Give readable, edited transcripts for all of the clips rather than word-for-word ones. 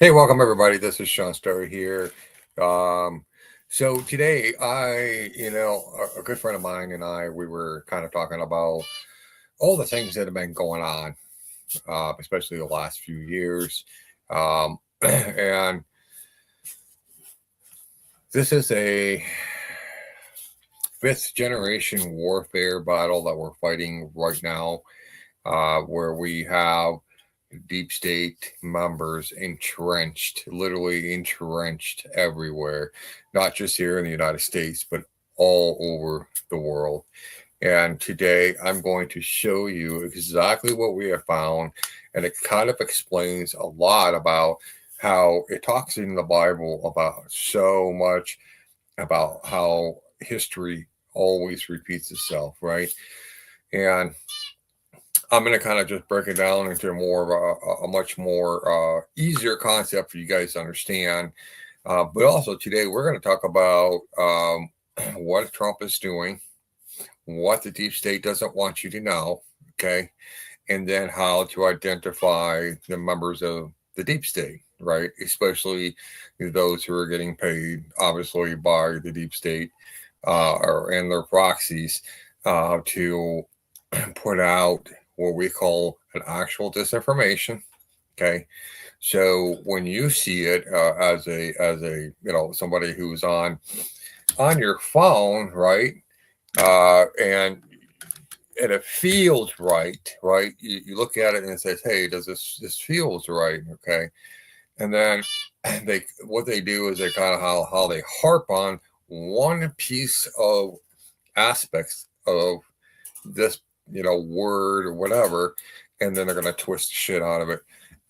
Hey, welcome everybody. This is Sean Story here. Um, so today, a good friend of mine and I, we were kind of talking about all the things that have been going on, especially the last few years. And this is a fifth generation warfare battle that we're fighting right now, where we have deep state members entrenched, literally entrenched everywhere, not just here in the United States, but all over the world. And today I'm going to show you exactly what we have found. And it kind of explains a lot about how it talks in the Bible about so much about how history always repeats itself, right? And I'm going to kind of just break it down into more of a much more easier concept for you guys to understand. But also today we're going to talk about what Trump is doing, what the deep state doesn't want you to know, okay, and then how to identify the members of the deep state, right? Especially those who are getting paid, obviously, by the deep state or and their proxies to put out what we call an actual disinformation. Okay, so when you see it as a somebody who's on your phone, right, and it feels right, right? You look at it and it says, "Hey, does this feels right?" Okay, and then they what they do is they kind of how they harp on one piece of aspects of this word or whatever, and then they're going to twist the shit out of it.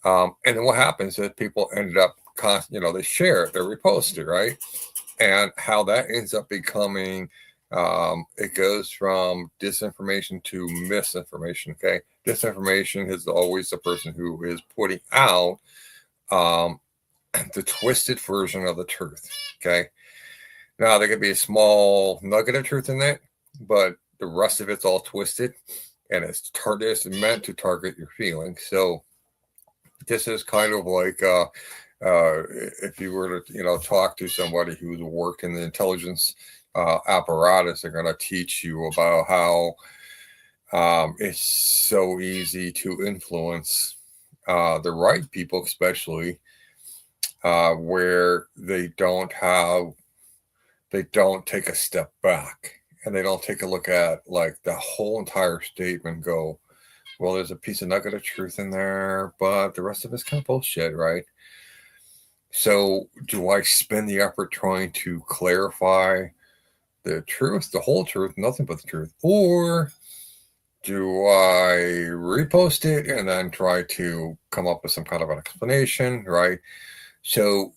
And then what happens is people ended up they share it, they repost it, right? And how that ends up becoming it goes from disinformation to misinformation. Okay, disinformation is always the person who is putting out um, the twisted version of the truth. Okay, now there could be a small nugget of truth in that, but the rest of it's all twisted, and it's meant to target your feelings. So this is kind of like if you were to talk to somebody who's worked in the intelligence apparatus, they're going to teach you about how it's so easy to influence the right people, especially where they don't take a step back and they don't take a look at like the whole entire statement. Go, well, there's a piece of nugget of truth in there, but the rest of it's kind of bullshit, right? So, do I spend the effort trying to clarify the truth, the whole truth, nothing but the truth? Or do I repost it and then try to come up with some kind of an explanation, right? So,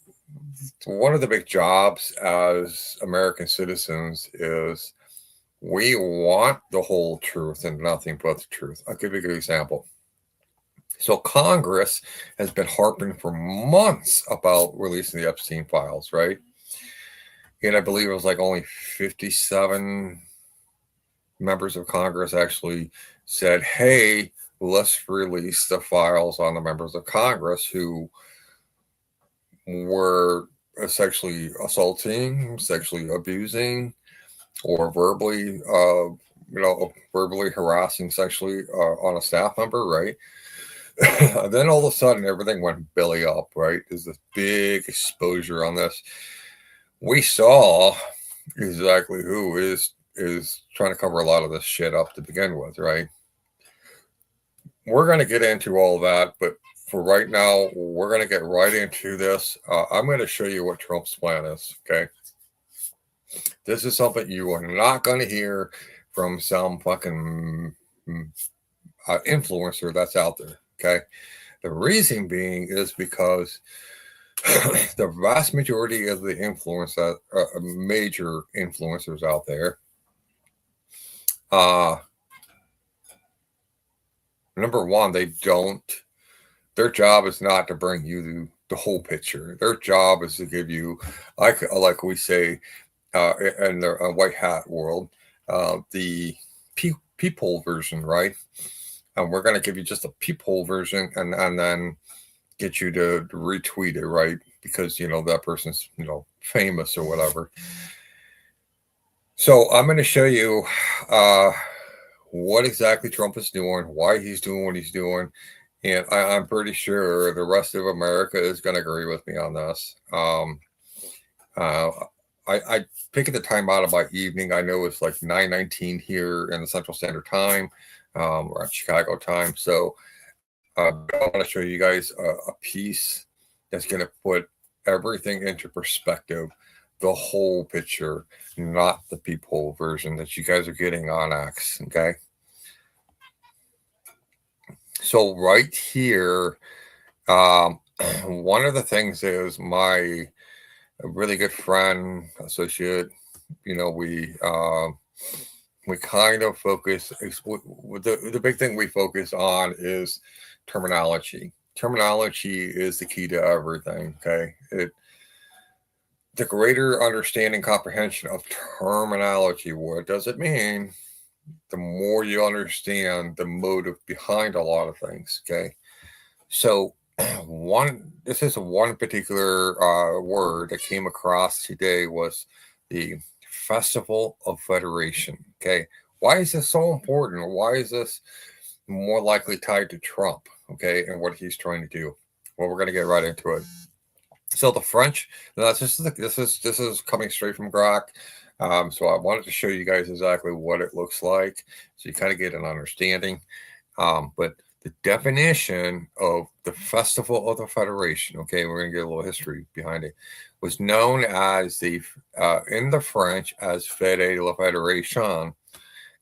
one of the big jobs as American citizens is we want the whole truth and nothing but the truth. I'll give you a good example. So Congress has been harping for months about releasing the Epstein files, right? And I believe it was like only 57 members of Congress actually said, hey, let's release the files on the members of Congress who were sexually assaulting, sexually abusing, or verbally harassing sexually on a staff member, right? Then all of a sudden everything went belly up, right? There's this big exposure on this. We saw exactly who is trying to cover a lot of this shit up to begin with, right? We're going to get into all that, but for right now, we're going to get right into this. I'm going to show you what Trump's plan is, okay? This is something you are not going to hear from some fucking influencer that's out there, okay? The reason being is because the vast majority of the major influencers out there, uh, number one, they don't. Their job is not to bring you the whole picture. Their job is to give you, like we say, in the white hat world, the peephole version, right? And we're going to give you just a peephole version, and then get you to retweet it, right? Because that person's famous or whatever. So I'm going to show you uh, what exactly Trump is doing, why he's doing what he's doing, and I'm pretty sure the rest of America is going to agree with me on this. Uh, I pick the time out of my evening. I know it's like 9:19 here in the Central Standard Time, or at Chicago time. So, but I want to show you guys a piece that's going to put everything into perspective, the whole picture, not the peephole version that you guys are getting on X. Okay. So right here, um, one of the things is my really good friend, associate. We kind of focus. The big thing we focus on is terminology. Terminology is the key to everything. Okay, the greater understanding, comprehension of terminology. What does it mean? The more you understand the motive behind a lot of things. Okay, so this is one particular word that came across today was the Festival of Federation. Okay, why is this so important? Why is this more likely tied to Trump? Okay, and what he's trying to do. Well, we're going to get right into it. So the French. Now this is coming straight from Grok. So I wanted to show you guys exactly what it looks like, so you kind of get an understanding. But the definition of the Festival of the Federation, okay, we're going to get a little history behind it, was known as in the French as Fête de la Fédération.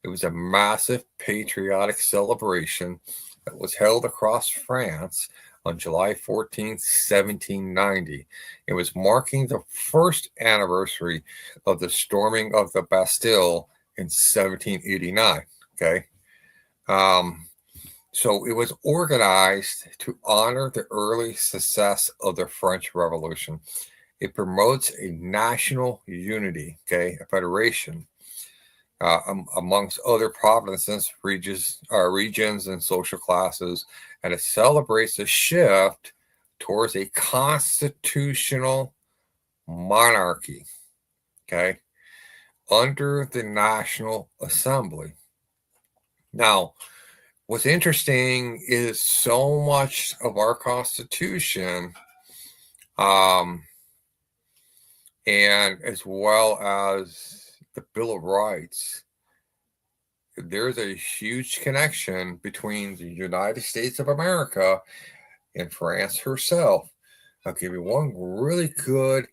It was a massive patriotic celebration that was held across France on July 14th, 1790. It was marking the first anniversary of the storming of the Bastille in 1789. Okay. So it was organized to honor the early success of the French Revolution. It promotes a national unity, okay, a federation amongst other provinces, regions, and social classes, and it celebrates a shift towards a constitutional monarchy, okay, under the National Assembly. Now, what's interesting is so much of our Constitution, and as well as the Bill of Rights, there's a huge connection between the United States of America and France herself. I'll give you one really good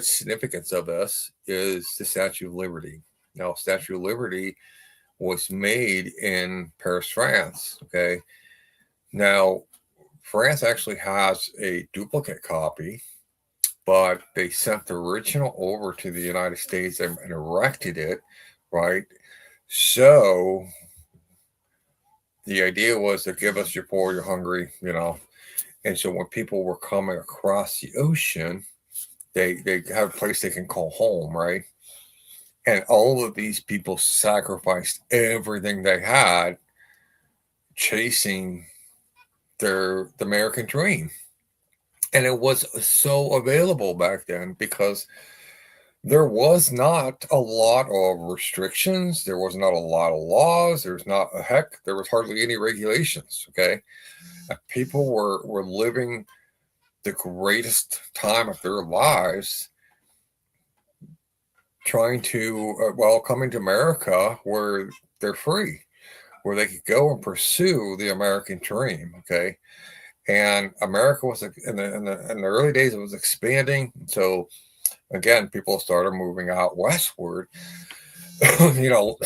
significance of this is the Statue of Liberty. Now, Statue of Liberty was made in Paris, France. Okay. Now, France actually has a duplicate copy, but they sent the original over to the United States and erected it, right? So the idea was to give us, you're poor, you're hungry, And so when people were coming across the ocean, they have a place they can call home, right? And all of these people sacrificed everything they had chasing the American dream. And it was so available back then because there was not a lot of restrictions. There was not a lot of laws. There was hardly any regulations. Okay. People were living the greatest time of their lives trying to, coming to America where they're free, where they could go and pursue the American dream. Okay. And America was in the early days, it was expanding. So again, people started moving out westward,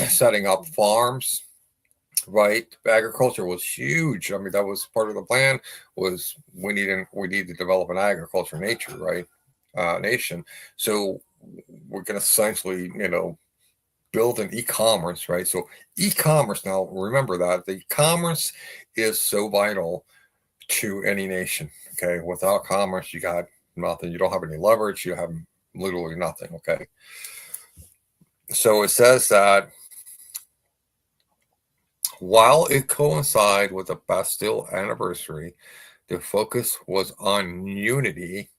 setting up farms, right? Agriculture was huge. I mean, that was part of the plan was we need to develop an agriculture nation. So we're going to essentially, build an e-commerce, right? So e-commerce, now remember that the commerce is so vital to any nation. Okay. Without commerce, you got nothing. You don't have any leverage. You have literally nothing. Okay. So it says that While it coincided with the Bastille anniversary, the focus was on unity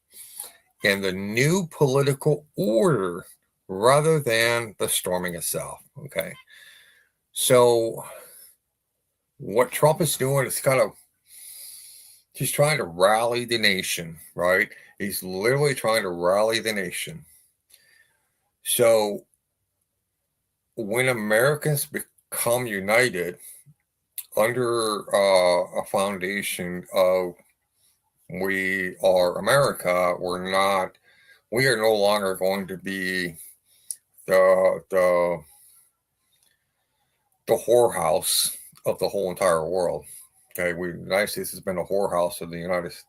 and the new political order rather than the storming itself. Okay. So, what Trump is doing is he's trying to rally the nation, right? He's literally trying to rally the nation. So, when Americans become united under a foundation of we are America, we are no longer going to be the the the whorehouse of the whole entire world. Okay, the United States has been the whorehouse of the United States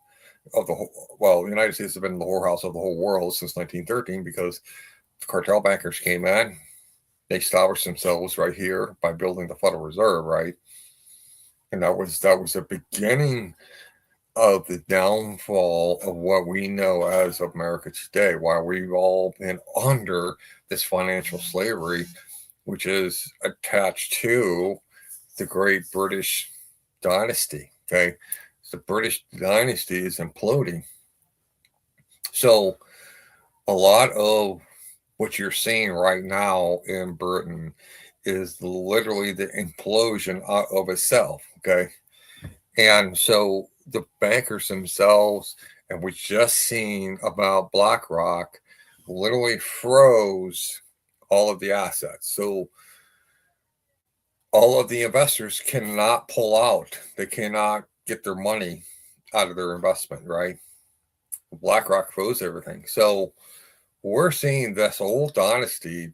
has been the whorehouse of the whole world since 1913 because the cartel bankers came in, they established themselves right here by building the Federal Reserve, right, and that was the beginning of the downfall of what we know as America today. Why we've all been under this financial slavery, which is attached to the Great British Dynasty. Okay, the British Dynasty is imploding. So a lot of what you're seeing right now in Britain is literally the implosion of itself. Okay, and so the bankers themselves, and we just seen about BlackRock, literally froze all of the assets. So all of the investors cannot pull out. They cannot get their money out of their investment, right? BlackRock froze everything. So we're seeing this old dynasty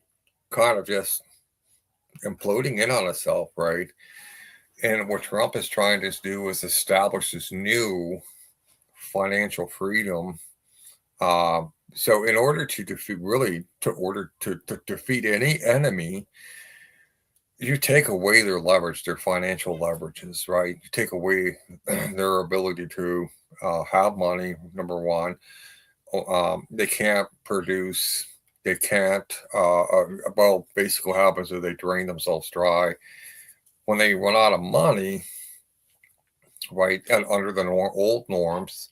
kind of just imploding in on itself, right? And what Trump is trying to do is establish this new financial freedom. So in order to defeat any enemy, you take away their leverage, their financial leverages, right? You take away their ability to have money. Number one, they can't produce. They can't. Basically, what happens is they drain themselves dry when they run out of money, right? And under the old norms,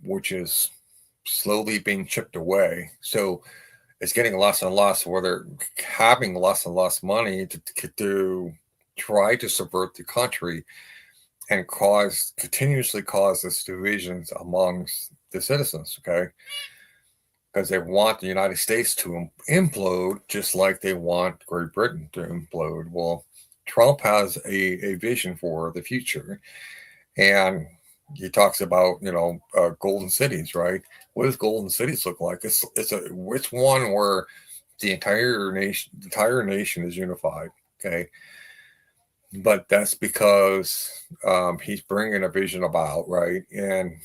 which is slowly being chipped away. So it's getting less and less, where they're having less and less money to try to subvert the country and continuously cause this divisions amongst the citizens, okay? Because they want the United States to implode just like they want Great Britain to implode. Well, Trump has a vision for the future, and he talks about golden cities, right? What does golden cities look like? It's one where the entire nation is unified. Okay, but that's because he's bringing a vision about, right, and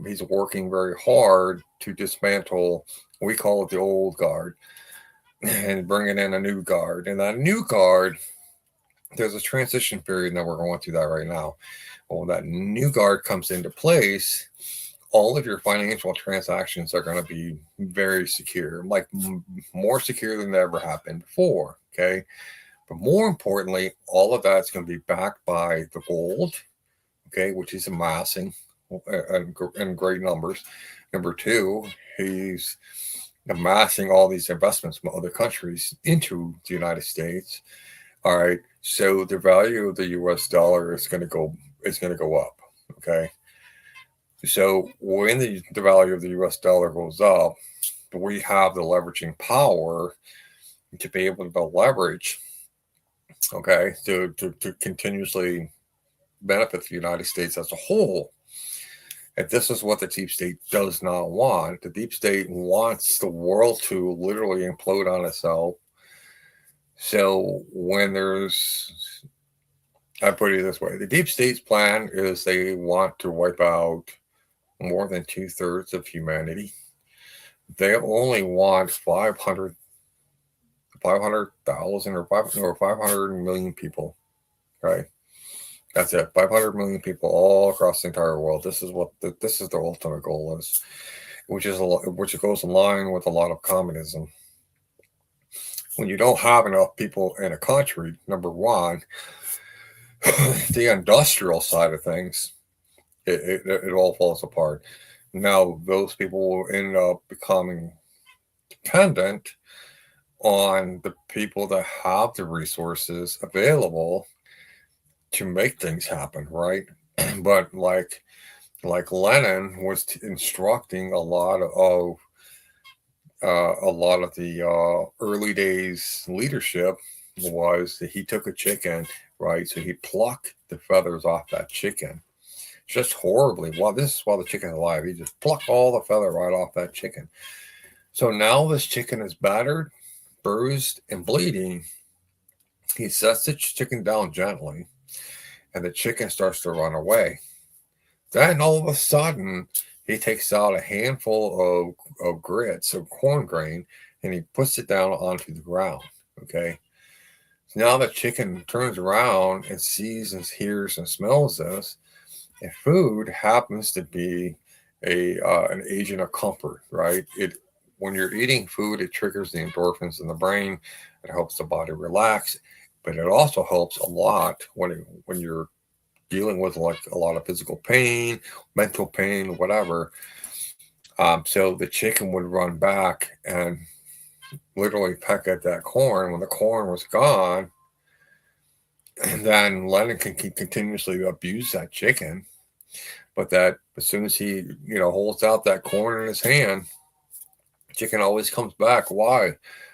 he's working very hard to dismantle. We call it the old guard, and bringing in a new guard. And that new guard, there's a transition period, and we're going through that right now. Well, that new guard comes into place, all of your financial transactions are going to be very secure, like more secure than they ever have been before. Okay. But more importantly, all of that's going to be backed by the gold, okay, which is amassing in great numbers. Number two, he's amassing all these investments from other countries into the United States. All right. So the value of the US dollar is going to go up. Okay. So when the value of the US dollar goes up, we have the leveraging power to be able to leverage, okay, to continuously benefit the United States as a whole. And this is what the deep state does not want. The deep state wants the world to literally implode on itself. So I put it this way, the deep state's plan is they want to wipe out more than 2/3 of humanity. They only want 500,000 or 500 million people, right? That's it. 500 million people all across the entire world. This is the ultimate goal is, which goes in line with a lot of communism. When you don't have enough people in a country, number one, the industrial side of things, it all falls apart. Now, those people will end up becoming dependent on the people that have the resources available to make things happen, right? But like Lenin was instructing a lot of the early days leadership was that he took a chicken, right? So he plucked the feathers off that chicken just horribly. Well, this is while the chicken's alive. He just plucked all the feather right off that chicken. So now this chicken is battered, bruised, and bleeding. He sets the chicken down gently, and the chicken starts to run away. Then all of a sudden, he takes out a handful of grits, of corn grain, and he puts it down onto the ground. Okay. So now the chicken turns around and sees and hears and smells this. And food happens to be an agent of comfort, right? It when you're eating food, it triggers the endorphins in the brain. It helps the body relax, but it also helps a lot when you're dealing with like a lot of physical pain, mental pain, whatever. So the chicken would run back and literally peck at that corn. When the corn was gone, and then Lennon can continuously abuse that chicken. But that as soon as he, holds out that corn in his hand, chicken always comes back. Why?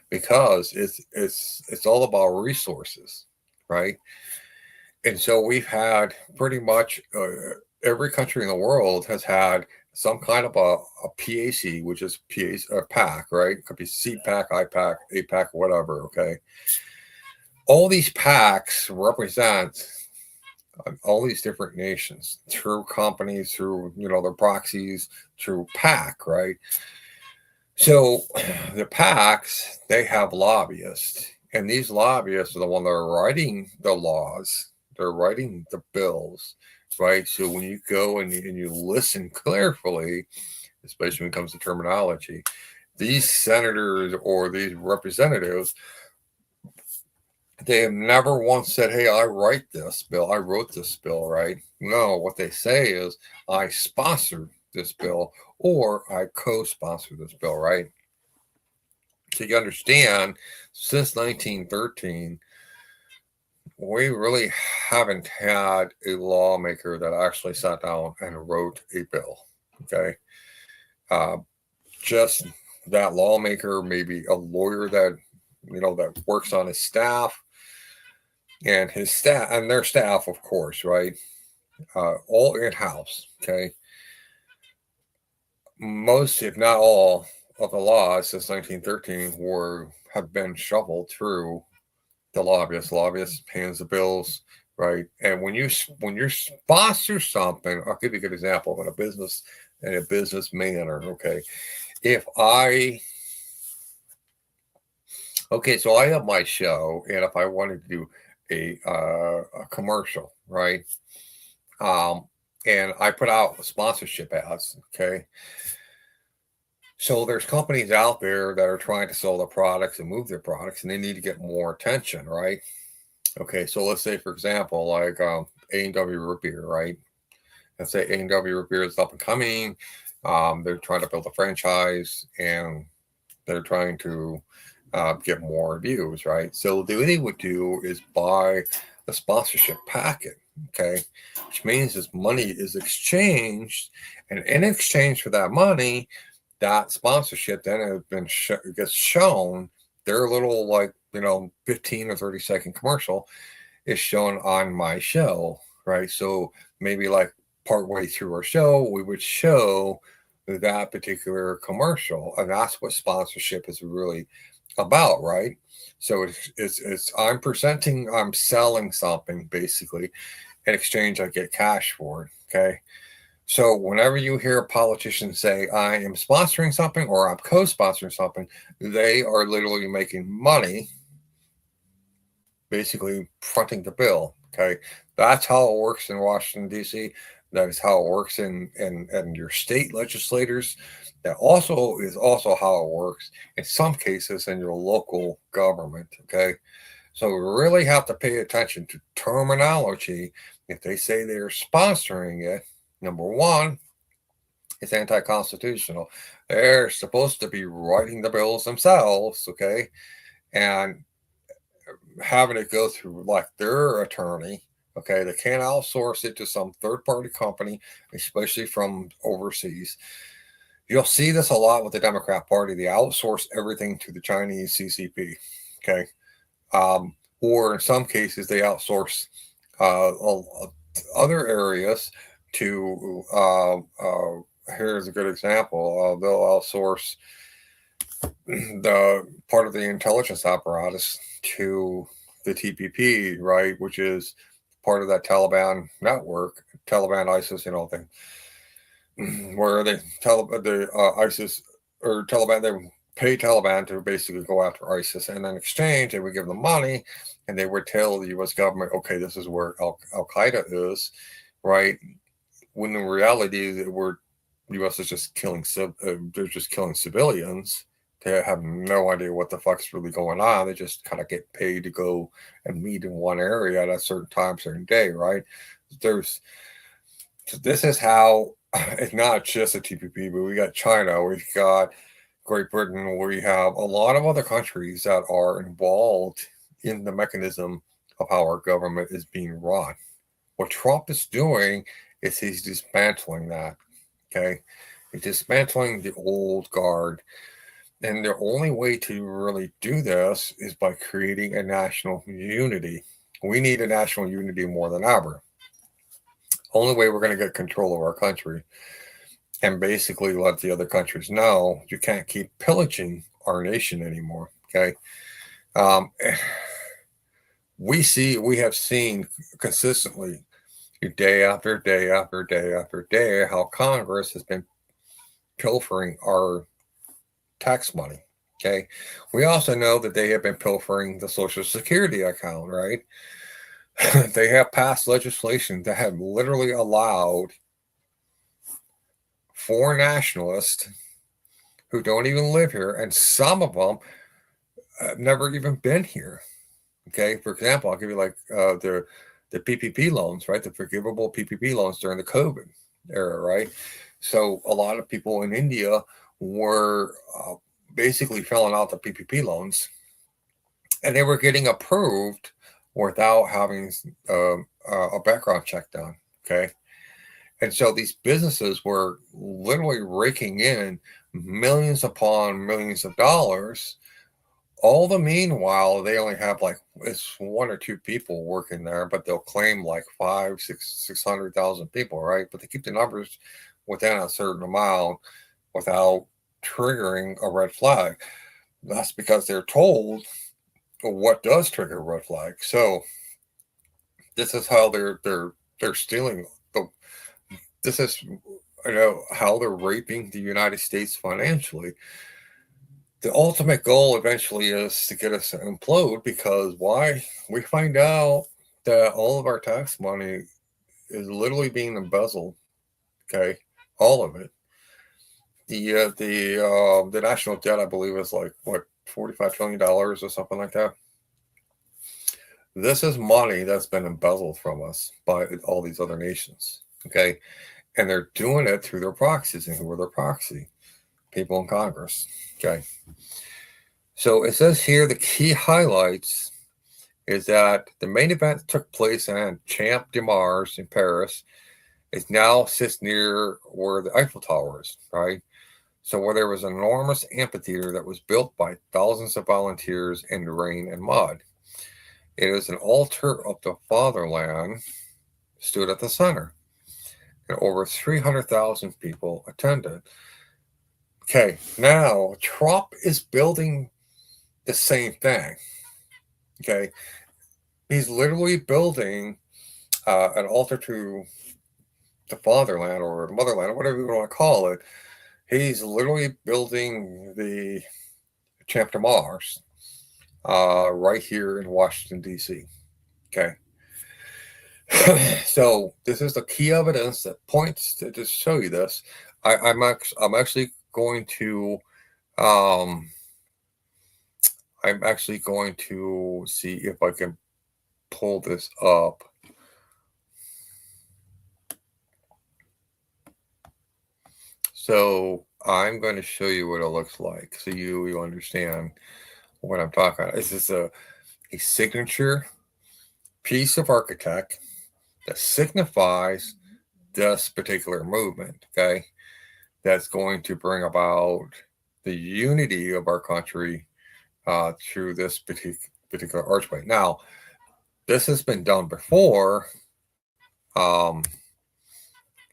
Because it's all about resources, right? And so we've had pretty much every country in the world has had some kind of a PAC, which is a pack, right? It could be CPAC, IPAC, APAC, whatever. Okay, all these packs represent all these different nations through companies, through their proxies, through PAC, right? So the PACs, they have lobbyists, and these lobbyists are the one that are writing the laws, they're writing the bills, right? So when you go and you listen carefully, especially when it comes to terminology, these senators or these representatives, they have never once said, "Hey, I write this bill. I wrote this bill," right? No, what they say is, "I sponsored this bill," or "I co-sponsor this bill," right? So you understand, since 1913, we really haven't had a lawmaker that actually sat down and wrote a bill. Okay, uh, just that lawmaker, maybe a lawyer that that works on his staff and his staff and their staff, of course, right? All in house. Okay, most, if not all, of the laws since 1913 have been shuffled through the lobbyists. Lobbyists hands the bills, right? And when you sponsor something, I'll give you a good example in a business manner. Okay, if I so I have my show, and if I wanted to do a commercial, right? And I put out sponsorship ads. Okay, so there's companies out there that are trying to sell their products and move their products, and they need to get more attention, right? Okay, so let's say, for example, like A&W Root Beer, right? Let's say A&W Root Beer is up and coming. They're trying to build a franchise, and they're trying to get more views, right? So what they would do is buy the sponsorship packet, okay? Which means this money is exchanged, and in exchange for that money, that sponsorship then has been gets shown. Their little 15 or 30-second commercial is shown on my show, right? So maybe like partway through our show, we would show that particular commercial, and that's what sponsorship is really about, right? So it's I'm selling something basically. In exchange, I get cash for it. Okay. So whenever you hear a politician say, "I am sponsoring something" or "I'm co-sponsoring something," they are literally making money, basically fronting the bill. Okay, that's how it works in Washington D.C. That is how it works in your state legislators. That also is also how it works in some cases in your local government. Okay, so we really have to pay attention to terminology. If they say they're sponsoring it, number one, it's anti-constitutional. They're supposed to be writing the bills themselves, okay, and having it go through like their attorney. Okay, they can't outsource it to some third-party company, especially from overseas. You'll see this a lot with the Democrat Party. They outsource everything to the Chinese CCP. Okay, or in some cases they outsource other areas to. Here's a good example. They'll outsource the part of the intelligence apparatus to the TPP, right, which is part of that Taliban network, Taliban ISIS, thing, where they ISIS or Taliban they pay Taliban to basically go after ISIS, and in exchange they would give them money, and they would tell the U.S. government, okay, this is where Al Qaeda is, right? When in reality, we're U.S. is just killing they're just killing civilians. They have no idea what the fuck's really going on. They just kind of get paid to go and meet in one area at a certain time, certain day, right? There's this is how it's not just a TPP, but we got China, we've got Great Britain, we have a lot of other countries that are involved in the mechanism of how our government is being run. What Trump is doing is he's dismantling that. Okay, he's dismantling the old guard. And the only way to really do this is by creating a national unity. We need a national unity more than ever. Only way we're going to get control of our country and basically let the other countries know you can't keep pillaging our nation anymore. Okay. Um, we have seen consistently day after day after day after day how Congress has been pilfering our tax money. Okay. We also know that they have been pilfering the Social Security account, right? They have passed legislation that have literally allowed foreign nationalists who don't even live here, and some of them have never even been here. Okay. For example, I'll give you like the PPP loans, right? The forgivable PPP loans during the COVID era, right? So a lot of people in India were basically filling out the PPP loans, and they were getting approved without having a background check done. Okay. And so these businesses were literally raking in millions upon millions of dollars. All the meanwhile, they only have like it's one or two people working there, but they'll claim like 600,000 people, right? But they keep the numbers within a certain amount without triggering a red flag. That's because they're told what does trigger a red flag. So this is how they're stealing the. This is how they're raping the United States financially. The ultimate goal eventually is to get us to implode because why? We find out that all of our tax money is literally being embezzled. Okay, all of it. The national debt, I believe, is like what $45 trillion or something like that. This is money that's been embezzled from us by all these other nations. Okay, and they're doing it through their proxies. And who are their proxy? People in Congress. Okay. So it says here the key highlights is that the main event took place in Champ de Mars in Paris. It now sits near where the Eiffel Tower is, right? So where there was an enormous amphitheater that was built by thousands of volunteers in the rain and mud. It is an altar of the fatherland stood at the center. And over 300,000 people attended. Okay, now Trump is building the same thing. Okay, he's literally building an altar to the fatherland or the motherland or whatever you want to call it. He's literally building the Champ de Mars right here in Washington D.C. Okay, So this is the key evidence that points to show you this. I'm actually going to um, I'm actually going to see if I can pull this up. So I'm going to show you what it looks like, so you understand what I'm talking about. This is a signature piece of architect that signifies this particular movement. Okay, that's going to bring about the unity of our country through this particular archway. Now, this has been done before. Um,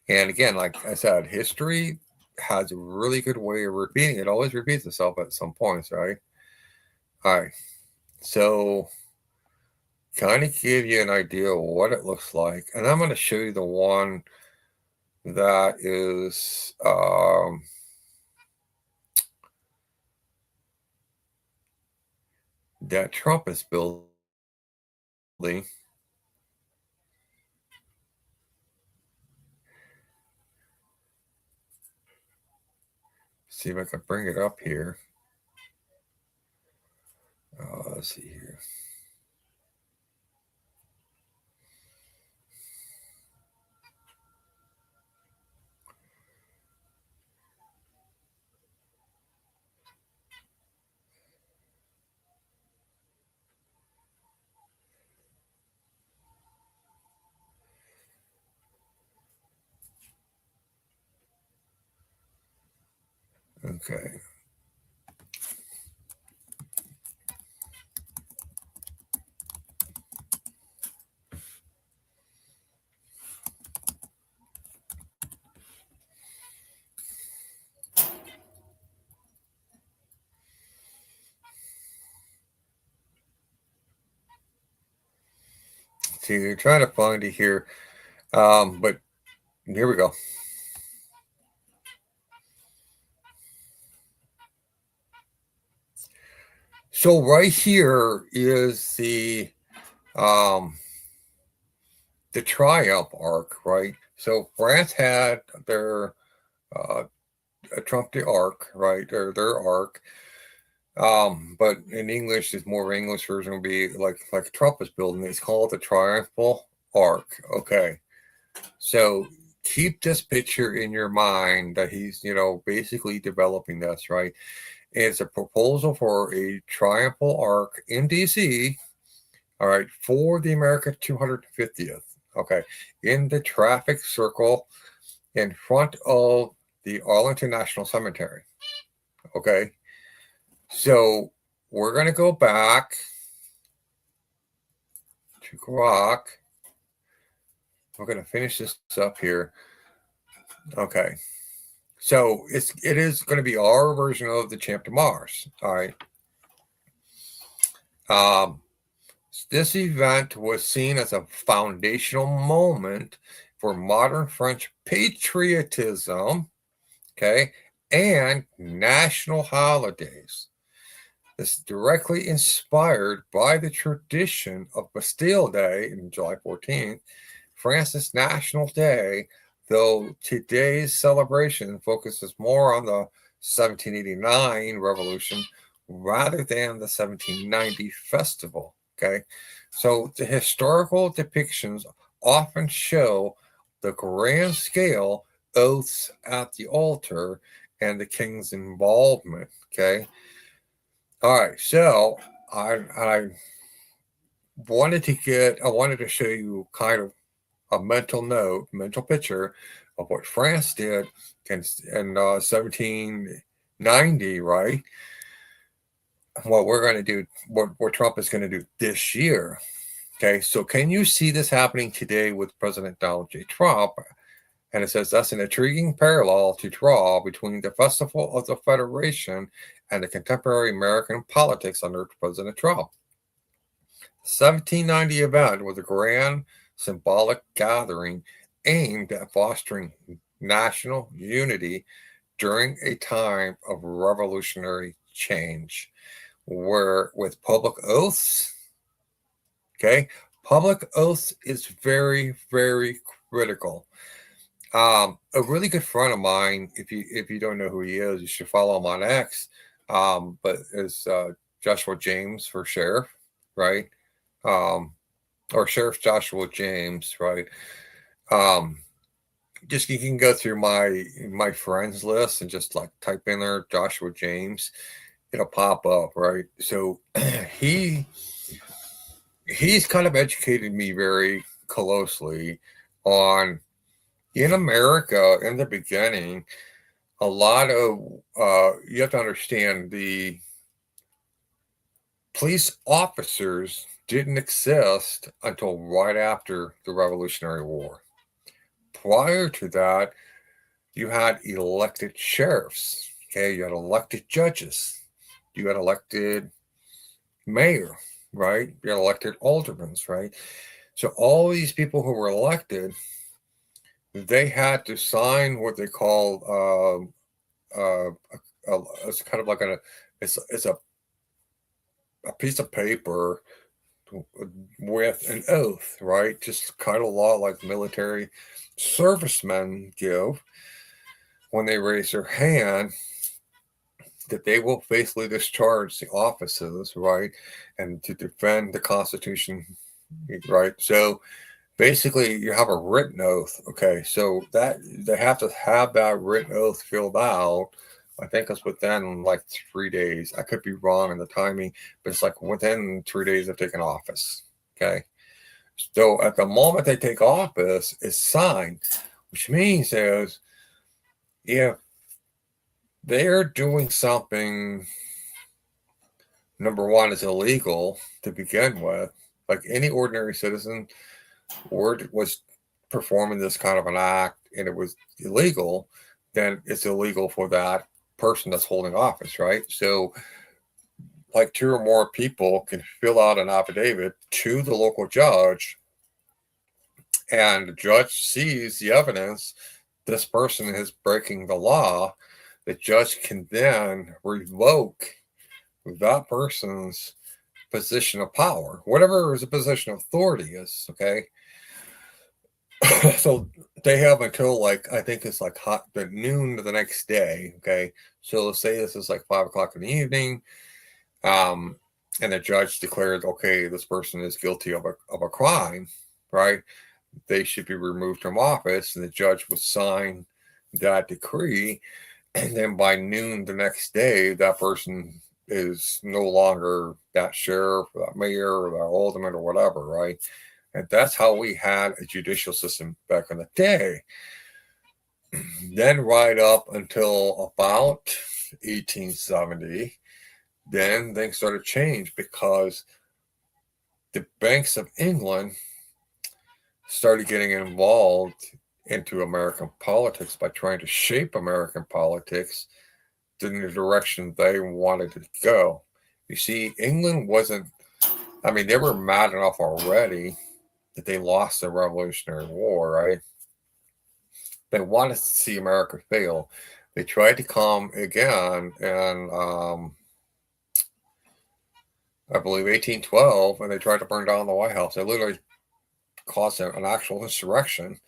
and again, like I said, history has a really good way of repeating. It always repeats itself at some points, right? All right. So, kind of give you an idea of what it looks like. And I'm going to show you the one that is that Trump is building. See if I can bring it up here. Let's see here. Okay. See, you're trying to find it here. But here we go. So right here is um, the Triumph Arc, right? So France had their uh, Trump de Arc, right? Or their arc. But in English, it's more English version would be like Trump is building. It's called the Triumphal Arc. Okay, so keep this picture in your mind that he's basically developing this, right? It's a proposal for a triumphal arc in DC, all right, for the American 250th, okay, in the traffic circle in front of the Arlington National Cemetery, okay? So we're going to go back to Grok. We're going to finish this up here. Okay. So it is going to be our version of the Champ de Mars, all right? This event was seen as a foundational moment for modern French patriotism, okay, and national holidays. This is directly inspired by the tradition of Bastille Day in July 14th, France's National Day, though today's celebration focuses more on the 1789 revolution rather than the 1790 festival. Okay, so the historical depictions often show the grand scale oaths at the altar and the king's involvement. Okay, all right, so I wanted to show you kind of a mental picture of what France did in 1790, right? What we're going to do, what Trump is going to do this year. Okay, so can you see this happening today with President Donald J. Trump? And it says that's an intriguing parallel to draw between the Festival of the Federation and the contemporary American politics under President Trump. The 1790 event was a grand symbolic gathering aimed at fostering national unity during a time of revolutionary change, where with public oaths, okay, Public oaths is very, very critical. A really good friend of mine, if you don't know who he is, you should follow him on X. But is Joshua James for sheriff, right? Um, or Sheriff Joshua James, right? Um, just you can go through my friends list and just like type in there Joshua James, it'll pop up, right? So he he's kind of educated me very closely on in America in the beginning. A lot of you have to understand the police officers didn't exist until right after the Revolutionary War. Prior to that, you had elected sheriffs. Okay, you had elected judges. You had elected mayor, right? You had elected aldermen, right? So all these people who were elected, they had to sign what they call it's kind of like it's a piece of paper with an oath, right? Just kind of law like military servicemen give when they raise their hand that they will faithfully discharge the offices, right, and to defend the Constitution, right. So basically, you have a written oath. Okay, so that they have to have that written oath filled out. I think it's within like 3 days. I could be wrong in the timing, but it's like within 3 days of taking office. Okay, so at the moment they take office, it's signed, which means is if they're doing something, number one, is illegal to begin with. Like any ordinary citizen, was performing this kind of an act and it was illegal, then it's illegal for that person that's holding office, right? So, like two or more people can fill out an affidavit to the local judge, and the judge sees the evidence this person is breaking the law. The judge can then revoke that person's position of power, whatever his position of authority is. Okay, so they have until like I think it's like hot the noon the next day. Okay, so let's say this is like 5 o'clock in the evening, um, and the judge declared, okay, this person is guilty of a crime, right? They should be removed from office, and the judge would sign that decree, and then by noon the next day, that person is no longer that sheriff, or that mayor, or that alderman, or whatever, right? And that's how we had a judicial system back in the day. Then, right up until about 1870, then things started to change because the banks of England started getting involved into American politics by trying to shape American politics in the direction they wanted to go. You see, England wasn't, I mean, they were mad enough already that they lost the Revolutionary War, right? They wanted to see America fail. They tried to come again in, I believe, 1812, and they tried to burn down the White House. They literally caused an actual insurrection.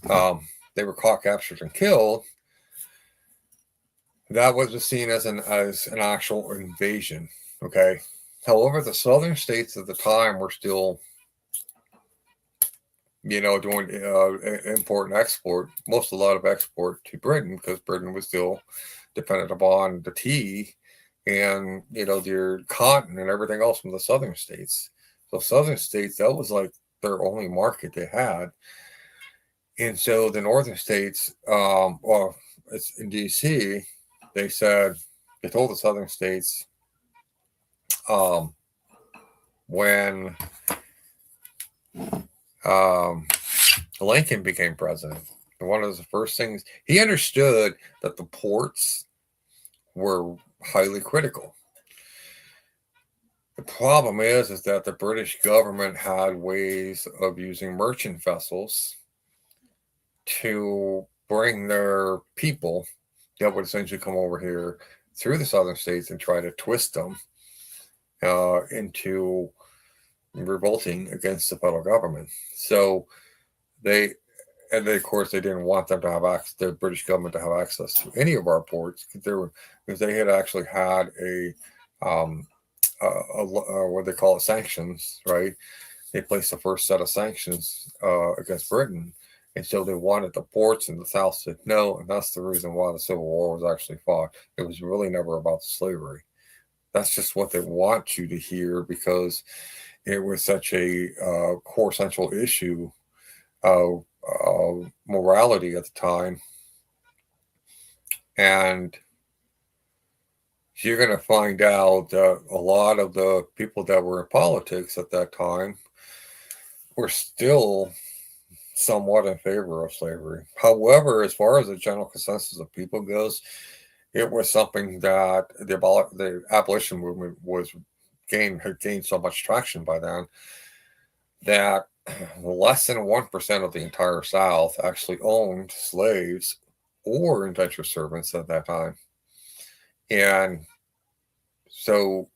They were caught, captured, and killed. That was seen as an actual invasion. Okay. However, the southern states at the time were still, doing import and export, a lot of export to Britain because Britain was still dependent upon the tea and, their cotton and everything else from the southern states. So southern states, that was like their only market they had. And so the northern states, well, it's in D.C., they told the southern states, um, when um, Lincoln became president, one of the first things he understood that the ports were highly critical. The problem is that the British government had ways of using merchant vessels to bring their people that would essentially come over here through the southern states and try to twist them into revolting against the federal government. So they, and they, of course, they didn't want them to have access, the British government to have access to any of our ports because they had actually had um, what they call it, sanctions, right? They placed the first set of sanctions against Britain. And so they wanted the ports, and the South said no. And that's the reason why the Civil War was actually fought. It was really never about slavery. That's just what they want you to hear because it was such a core central issue of morality at the time. And you're going to find out that a lot of the people that were in politics at that time were still somewhat in favor of slavery. However, as far as the general consensus of people goes, it was something that the abolition movement had gained so much traction by then that less than 1% of the entire South actually owned slaves or indentured servants at that time. And so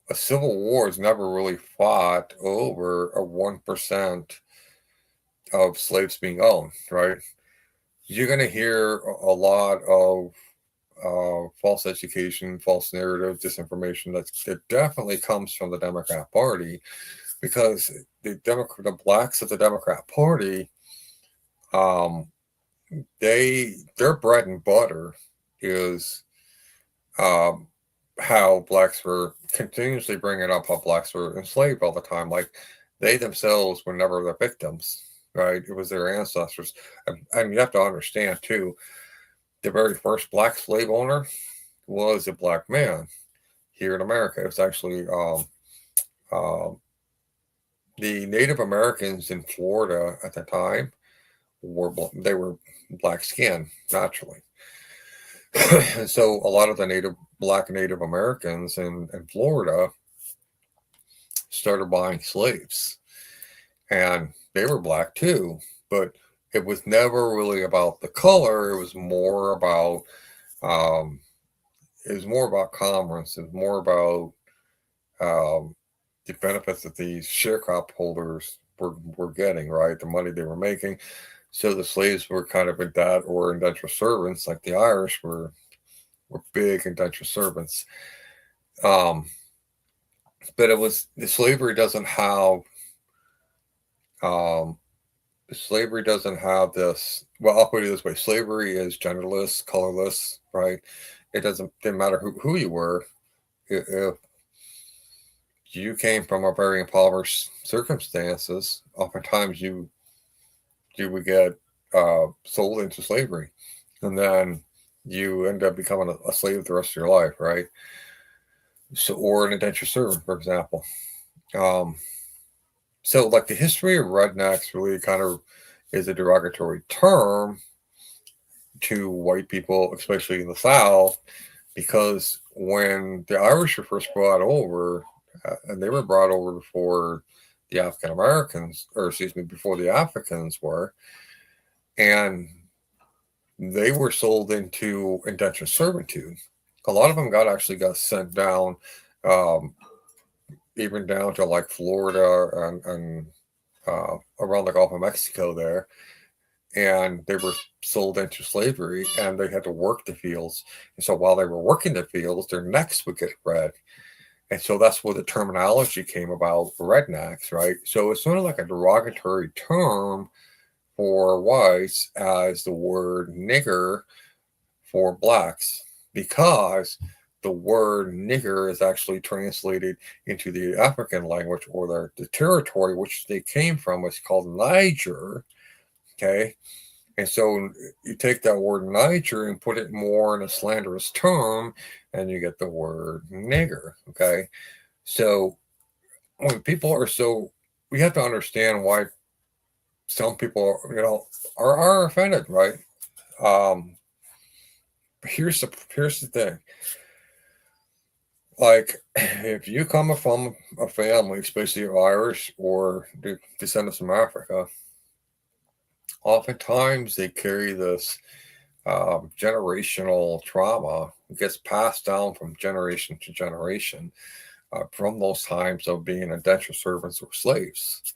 a civil war is never really fought over a 1% of slaves being owned, right? You're going to hear a lot of false education, false narrative, disinformation that definitely comes from the Democrat Party because the blacks of the Democrat Party, um, their bread and butter is um, how blacks were continuously bringing up how blacks were enslaved all the time. Like they themselves were never the victims, right? It was their ancestors. And you have to understand too, the very first black slave owner was a black man here in America. It was actually um, the Native Americans in Florida at the time were black skinned naturally. And so a lot of the black Native Americans in Florida started buying slaves, and they were black too, but it was never really about the color. It was more about um, commerce. It was more about the benefits that these sharecrop holders were getting, right? The money they were making. So the slaves were kind of in that, or indentured servants, like the Irish were big indentured servants. Um, but it was the um, slavery doesn't have this. Well, I'll put it this way: slavery is genderless, colorless, right? It didn't matter who you were. If you came from a very impoverished circumstances, oftentimes you would get sold into slavery, and then you end up becoming a slave the rest of your life, right? So, or an indentured servant, for example. Um, so, like the history of rednecks really kind of is a derogatory term to white people, especially in the South, because when the Irish were first brought over, and they were brought over before the African Americans, or excuse me, before the Africans were, and they were sold into indentured servitude. A lot of them actually got sent down, um, even down to like Florida and around the Gulf of Mexico there, and they were sold into slavery, and they had to work the fields. And so while they were working the fields, their necks would get red. And so that's where the terminology came about for rednecks, right? So it's sort of like a derogatory term for whites as the word nigger for blacks, because the word nigger is actually translated into the African language, or the territory which they came from was called Niger. Okay. And so you take that word Niger and put it more in a slanderous term, and you get the word nigger. Okay. So when people are we have to understand why some people, are offended, right? Um, here's the thing. Like, if you come from a family, especially Irish or descendants from Africa, oftentimes they carry this generational trauma. It gets passed down from generation to generation from those times of being indentured servants or slaves.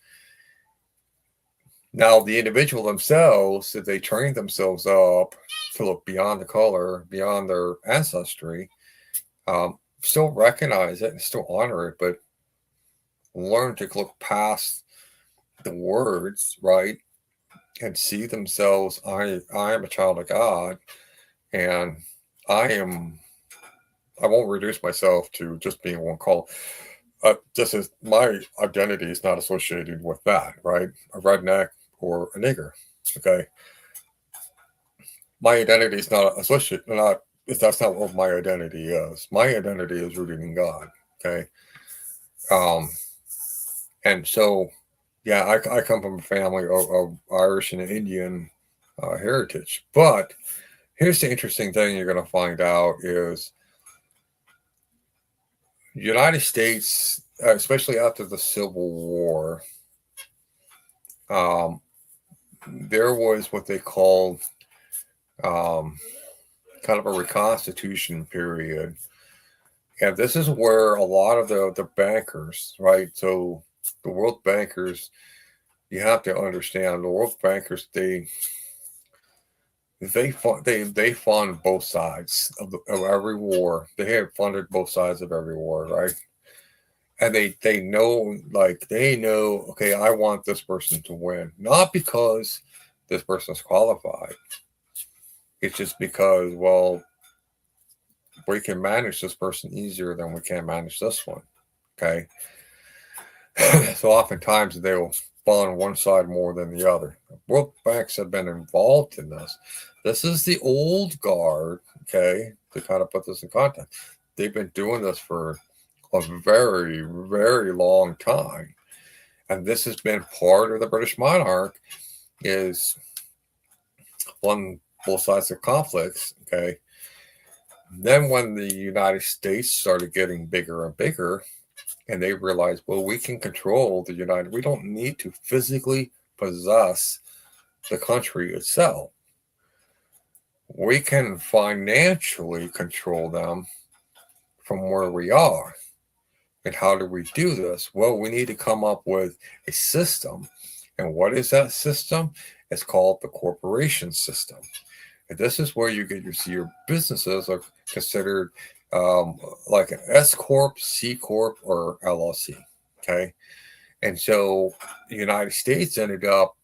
Now, the individual themselves, if they train themselves up to look beyond the color, beyond their ancestry, still recognize it and still honor it, but learn to look past the words, right, and see themselves. I am a child of God, and I won't reduce myself to just being one color. Just as my identity is not associated with that, right? A redneck or a nigger. Okay, my identity is not associated. Not that's not what my identity is. My identity is rooted in God. Okay, um, and so yeah, I come from a family of Irish and Indian heritage. But here's the interesting thing you're going to find out is the United States, especially after the Civil War, um, there was what they called um, kind of a reconstitution period. And this is where a lot of the bankers, right? So the world bankers, you have to understand the world bankers, they fund both sides of every war. They have funded both sides of every war, right? And they know, like they know, okay, I want this person to win, not because this person's qualified. It's just because, well, we can manage this person easier than we can manage this one. Okay. So oftentimes they will fall on one side more than the other. World banks have been involved in this. This is the old guard. Okay. To kind of put this in context, they've been doing this for a very, very long time. And this has been part of the British monarch is on both sides of conflicts. Okay. Then when the United States started getting bigger and bigger, and they realized, well, we can control the United. We don't need to physically possess the country itself. We can financially control them from where we are. And how do we do this? Well, we need to come up with a system. And what is that system? It's called the corporation system. And this is where you get your businesses are considered like an S corp, C corp, or LLC. Okay, and so the United States ended up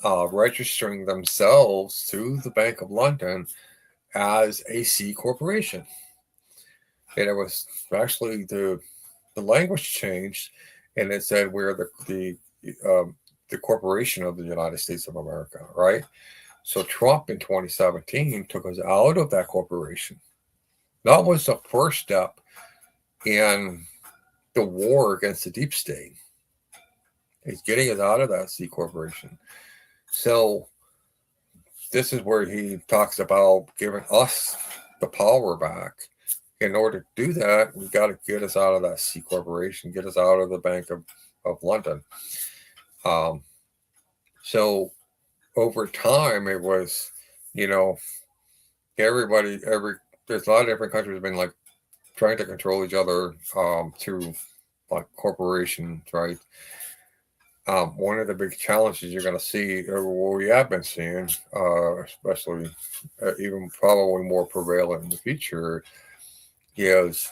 registering themselves to the Bank of London as a C corporation, and it was actually the language changed, and it said we're the corporation of the United States of America, right? So Trump in 2017 took us out of that corporation. That was the first step in the war against the deep state. He's getting us out of that C corporation. So this is where he talks about giving us the power back. In order to do that, we got to get us out of that C corporation, get us out of the Bank of London. So over time, it was, you know, there's a lot of different countries have been like trying to control each other through like corporations, right? One of the big challenges you're going to see, or what we have been seeing, especially even probably more prevalent in the future, is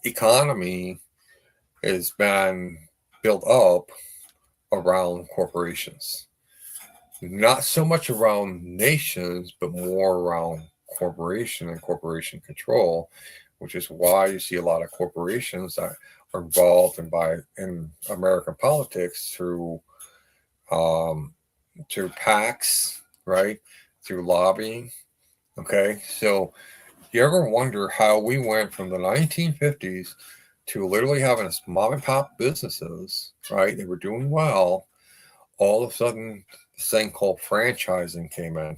economy has been built up around corporations. Not so much around nations, but more around corporation and corporation control, which is why you see a lot of corporations that are involved in American politics through PACs, right? Through lobbying. Okay, so you ever wonder how we went from the 1950s to literally having mom and pop businesses, right? They were doing well. All of a sudden, this thing called franchising came in.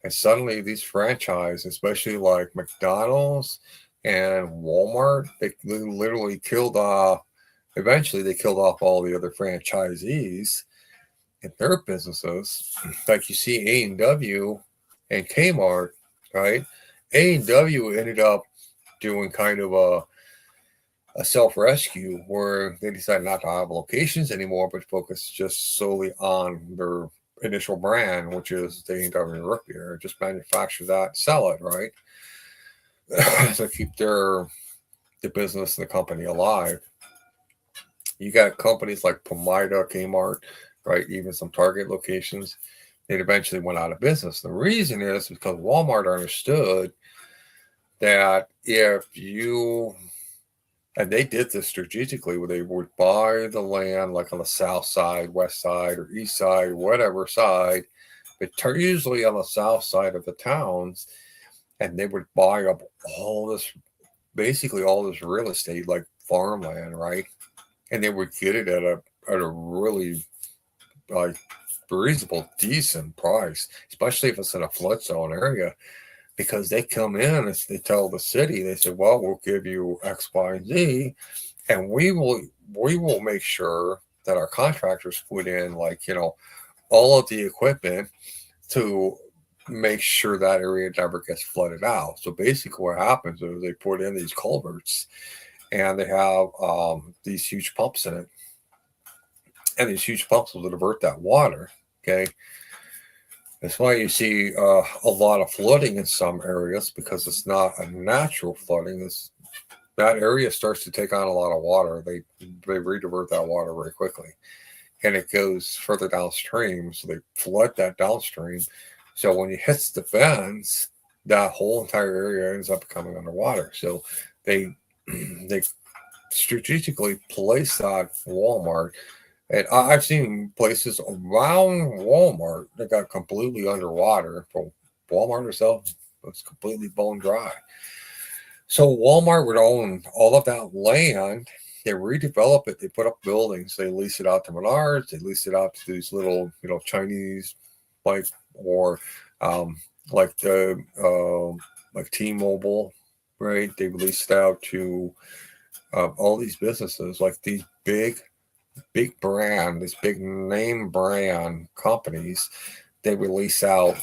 And suddenly these franchises, especially like McDonald's and Walmart, they literally killed off, eventually they killed off all the other franchisees in their businesses. Like you see A&W and Kmart, right? A&W ended up doing kind of a self-rescue where they decided not to have locations anymore, but focus just solely on their initial brand, which is the A&W root beer. Just manufacture that, sell it, right? So keep the business and the company alive. You got companies like Pomida, Kmart, right? Even some Target locations. It eventually went out of business. The reason is because Walmart understood that if you, and they did this strategically, where they would buy the land like on the south side, west side, or east side, whatever side, but usually on the south side of the towns, and they would buy up all this, basically all this real estate, like farmland, right? And they would get it at a really like reasonable, decent price, especially if it's in a flood zone area, because they come in and they tell the city, they say, well, we'll give you X, Y, and Z, and we will make sure that our contractors put in, like, all of the equipment to make sure that area never gets flooded out. So basically what happens is they put in these culverts, and they have these huge pumps in it, and these huge pumps will divert that water. Okay, that's why you see a lot of flooding in some areas, because it's not a natural flooding. That area starts to take on a lot of water. They redivert that water very quickly, and it goes further downstream. So they flood that downstream. So when it hits the bends, that whole entire area ends up becoming underwater. So they they strategically place that Walmart. And I've seen places around Walmart that got completely underwater. For Walmart itself, it's completely bone dry. So Walmart would own all of that land. They redevelop it. They put up buildings. They lease it out to Menards. They lease it out to these little, Chinese, like, or like the like T-Mobile, right? They leased it out to all these businesses, like these big brand, these big name brand companies. They release out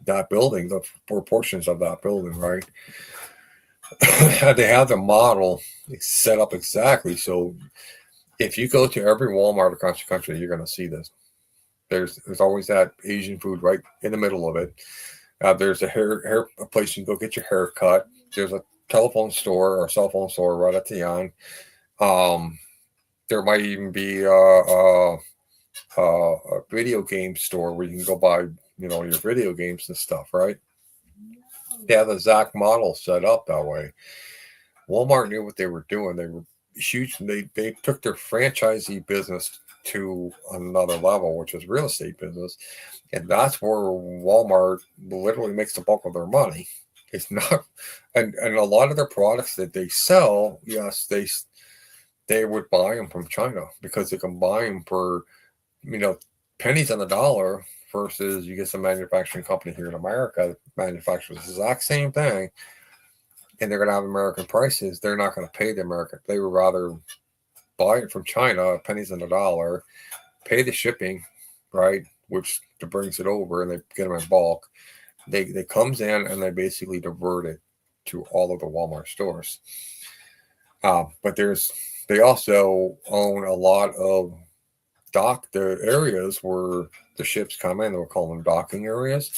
that building, the four portions of that building, right? They have the model set up exactly. So if you go to every Walmart across the country, you're going to see this. There's always that Asian food right in the middle of it. There's a place you can go get your hair cut. There's a telephone store or cell phone store right at the end. Um, there might even be a video game store where you can go buy, your video games and stuff, right? They have the exact model set up that way. Walmart knew what they were doing. They were huge. They took their franchisee business to another level, which is real estate business, and that's where Walmart literally makes the bulk of their money. It's not, and a lot of their products that they sell, yes, they would buy them from China because they can buy them for, pennies on the dollar, versus you get some manufacturing company here in America that manufactures the exact same thing, and they're going to have American prices. They're not going to pay the American. They would rather buy it from China, pennies on the dollar, pay the shipping, right, which brings it over, and they get them in bulk. They comes in and they basically divert it to all of the Walmart stores. But they also own a lot of the areas where the ships come in. They would call them docking areas.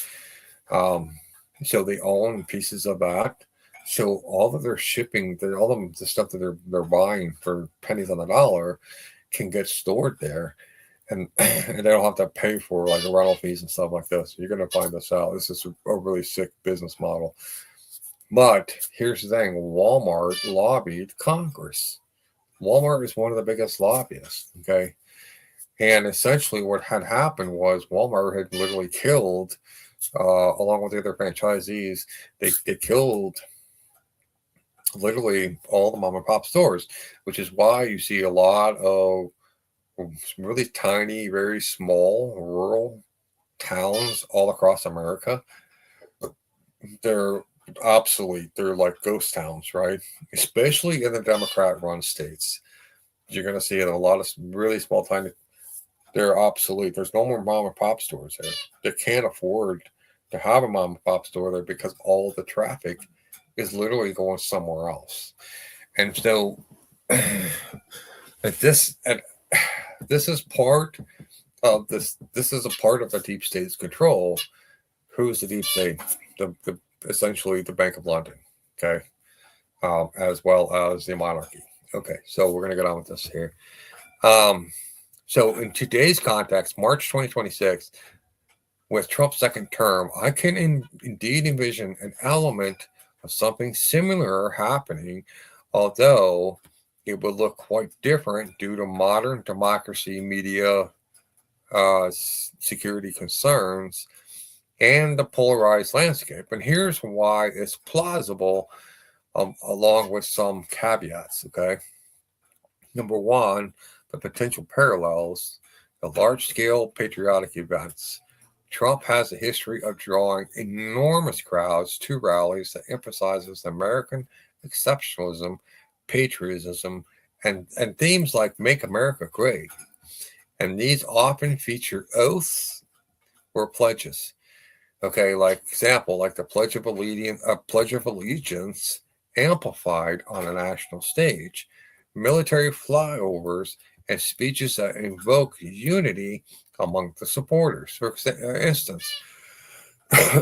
So they own pieces of that. So all of their shipping, all of the stuff that they're buying for pennies on the dollar, can get stored there, and, and they don't have to pay for like rental fees and stuff like this. You're going to find this out. This is a really sick business model. But here's the thing: Walmart lobbied Congress. Walmart is one of the biggest lobbyists. Okay, and essentially what had happened was Walmart had literally killed, along with the other franchisees, they killed literally all the mom and pop stores, which is why you see a lot of really tiny, very small rural towns all across America. They're obsolete. They're like ghost towns, right? Especially in the Democrat run states. You're going to see it in a lot of really small, tiny. They're obsolete. There's no more mom and pop stores there. They can't afford to have a mom and pop store there because all the traffic is literally going somewhere else. And so this and this is part of this. This is a part of the deep state's control. Who's the deep state? The essentially the Bank of London. Okay, as well as the monarchy. Okay, so we're gonna get on with this here. Um, so in today's context, March 2026, with Trump's second term, I can indeed envision an element of something similar happening, although it would look quite different due to modern democracy, media, security concerns, and the polarized landscape. And here's why it's plausible, along with some caveats. Okay. Number one, the potential parallels, the large scale patriotic events. Trump has a history of drawing enormous crowds to rallies that emphasizes American exceptionalism, patriotism, and themes like Make America Great. And these often feature oaths or pledges. Okay, like example, like the Pledge of Allegiance amplified on a national stage, military flyovers, and speeches that invoke unity among the supporters. For instance,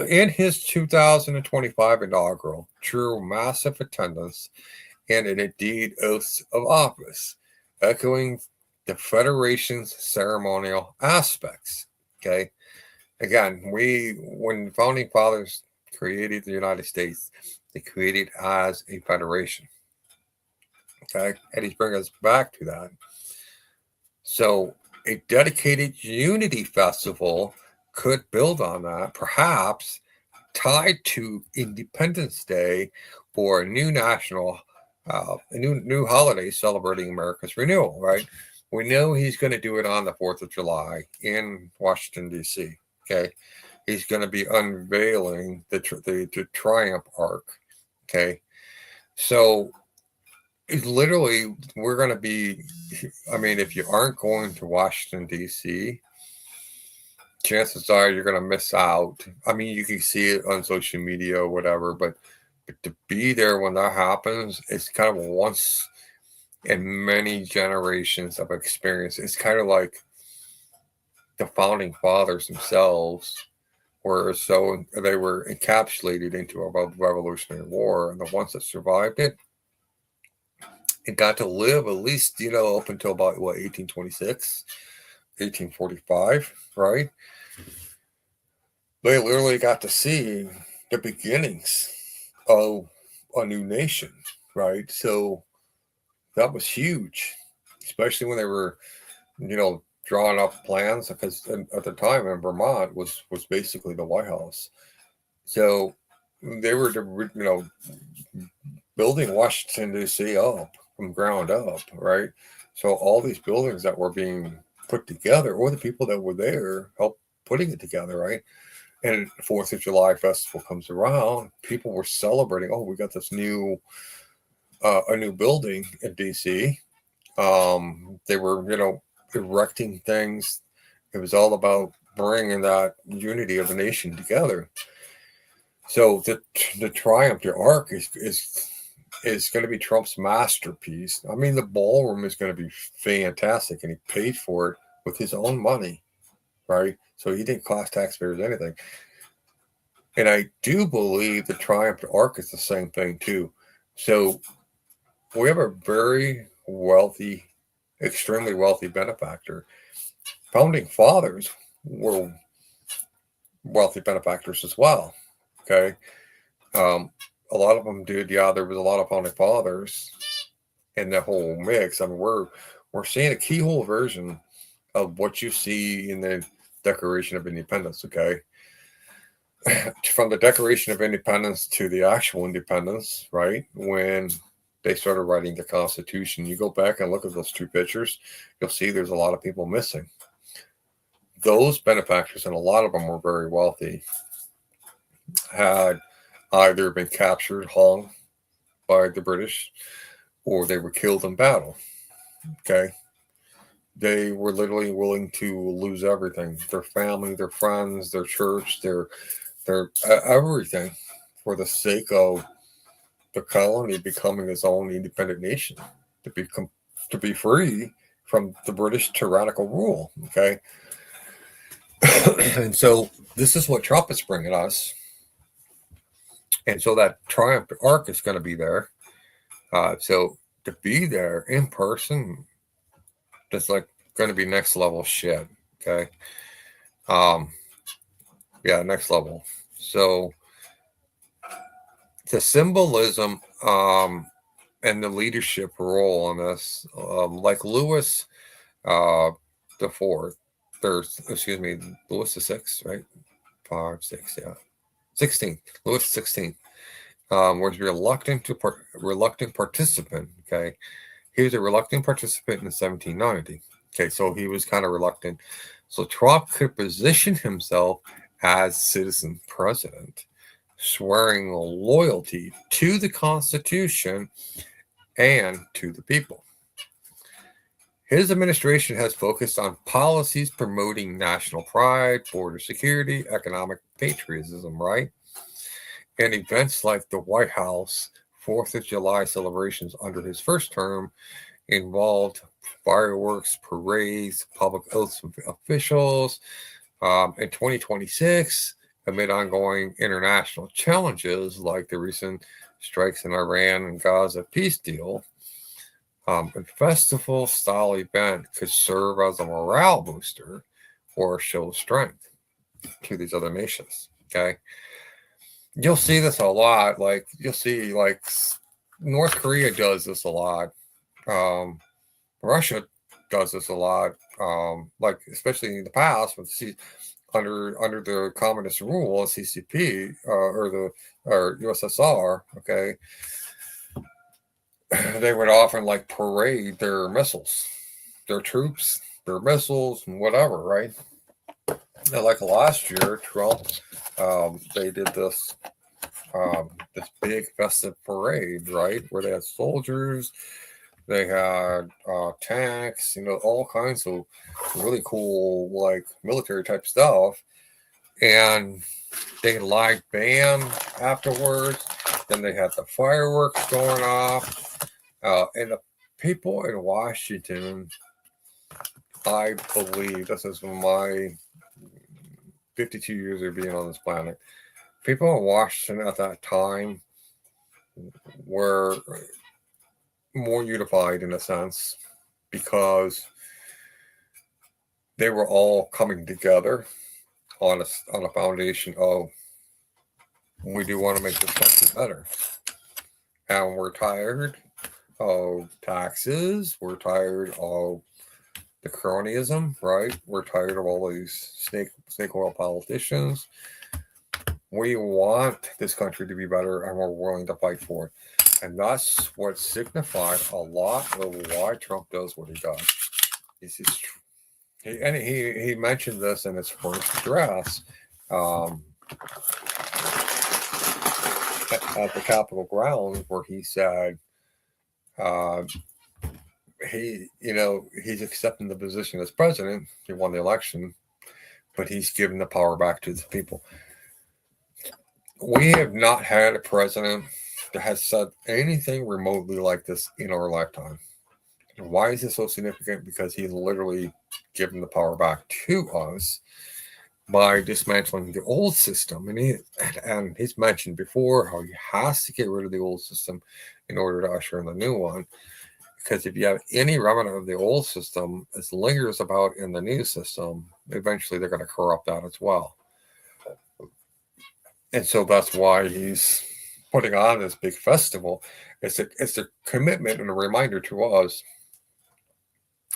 in his 2025 inaugural, drew massive attendance and indeed oaths of office, echoing the Federation's ceremonial aspects. Okay, again, when founding fathers created the United States, they created as a federation. Okay, and he's bringing us back to that. So, a dedicated unity festival could build on that, perhaps tied to Independence Day for a new a new holiday celebrating America's renewal. Right? We know he's going to do it on the 4th of July in Washington D.C. Okay, he's going to be unveiling the Triumph Arc. Okay, so literally we're going to be, I mean, if you aren't going to Washington D.C., chances are you're going to miss out. I mean, you can see it on social media or whatever, but to be there when that happens, it's kind of a once in many generations of experience. It's kind of like the founding fathers themselves were so they were encapsulated into a Revolutionary War, and the ones that survived it and got to live at least, up until about 1826, 1845, right? They literally got to see the beginnings of a new nation, right? So that was huge, especially when they were, drawing up plans, because at the time in Vermont was basically the White House. So they were, building Washington D.C. up from ground up, right? So all these buildings that were being put together, or the people that were there, helped putting it together, right? And the 4th of July festival comes around, people were celebrating. Oh, we got this a new building in D.C. They were, erecting things. It was all about bringing that unity of the nation together. So the Triumph, the Arc is going to be Trump's masterpiece. I mean, the ballroom is going to be fantastic, and he paid for it with his own money, right? So he didn't cost taxpayers anything. And I do believe the Triumph Arc is the same thing too. So we have a very wealthy, extremely wealthy benefactor. Founding fathers were wealthy benefactors as well. Okay. A lot of them did. Yeah, there was a lot of founding fathers in the whole mix. I mean, we're seeing a keyhole version of what you see in the Declaration of Independence. Okay. From the Declaration of Independence to the actual independence, right? When they started writing the Constitution, you go back and look at those two pictures, you'll see there's a lot of people missing. Those benefactors, and a lot of them were very wealthy, had either been captured, hung by the British, or they were killed in battle. Okay. They were literally willing to lose everything, their family, their friends, their church, their everything, for the sake of the colony becoming its own independent nation to be free from the British tyrannical rule. Okay, and so this is what Trump is bringing us, and so that triumph arc is going to be there. So to be there in person, that's like going to be next level shit. Okay, yeah, next level. So the symbolism and the leadership role on this, like Louis the fourth, or excuse me, Louis the sixth, right? 5, 6, yeah, 16th, Louis 16th, was reluctant participant. Okay, he was a reluctant participant in 1790. Okay, so he was kind of reluctant. So Trump could position himself as citizen president, swearing loyalty to the Constitution and to the people. His administration has focused on policies promoting national pride, border security, economic patriotism, right? And events like the White House 4th of July celebrations under his first term involved fireworks, parades, public oaths of officials. In 2026, amid ongoing international challenges like the recent strikes in Iran and Gaza peace deal, a festival style event could serve as a morale booster or a show of strength to these other nations. Okay. You'll see this a lot. Like, you'll see, like, North Korea does this a lot. Russia does this a lot. Like, especially in the past, with under the communist rule, CCP or USSR. Okay, they would often like parade their missiles, their troops, their missiles, and whatever, right? And like last year, Trump, they did this big festive parade, right, where they had soldiers, they had tanks, all kinds of really cool, like, military type stuff, and they had live band afterwards. Then they had the fireworks going off. And the people in Washington, I believe, this is my 52 years of being on this planet, people in Washington at that time were more unified in a sense because they were all coming together on a foundation of, we do want to make this country better. And we're tired of taxes. We're tired of the cronyism, right? We're tired of all these snake oil politicians. We want this country to be better, and we're willing to fight for it. And that's what signified a lot of why Trump does what he does. He mentioned this in his first address at the Capitol grounds, where he said he's accepting the position as president. He won the election, but he's giving the power back to the people. We have not had a president that has said anything remotely like this in our lifetime. And why is this so significant? Because he's literally given the power back to us by dismantling the old system. And he's mentioned before how he has to get rid of the old system in order to usher in the new one. Because if you have any remnant of the old system that lingers about in the new system, eventually they're going to corrupt that as well. And so that's why he's putting on this big festival. It's a commitment and a reminder to us.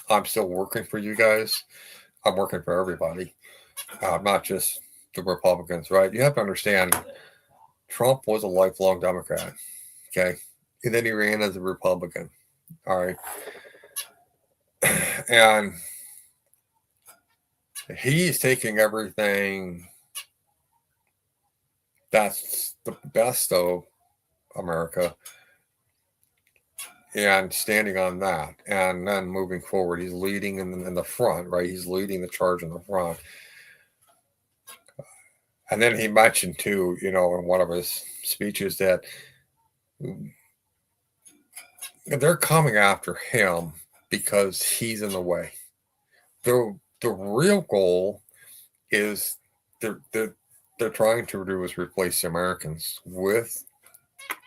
I'm still working for you guys. I'm working for everybody, not just the Republicans, right? You have to understand, Trump was a lifelong Democrat, okay? And then he ran as a Republican, all right? And he's taking everything that's the best of America and standing on that, and then moving forward. He's leading in the front, right? He's leading the charge in the front. And then he mentioned too, in one of his speeches that they're coming after him because he's in the way. The real goal is they're trying to do is replace the Americans with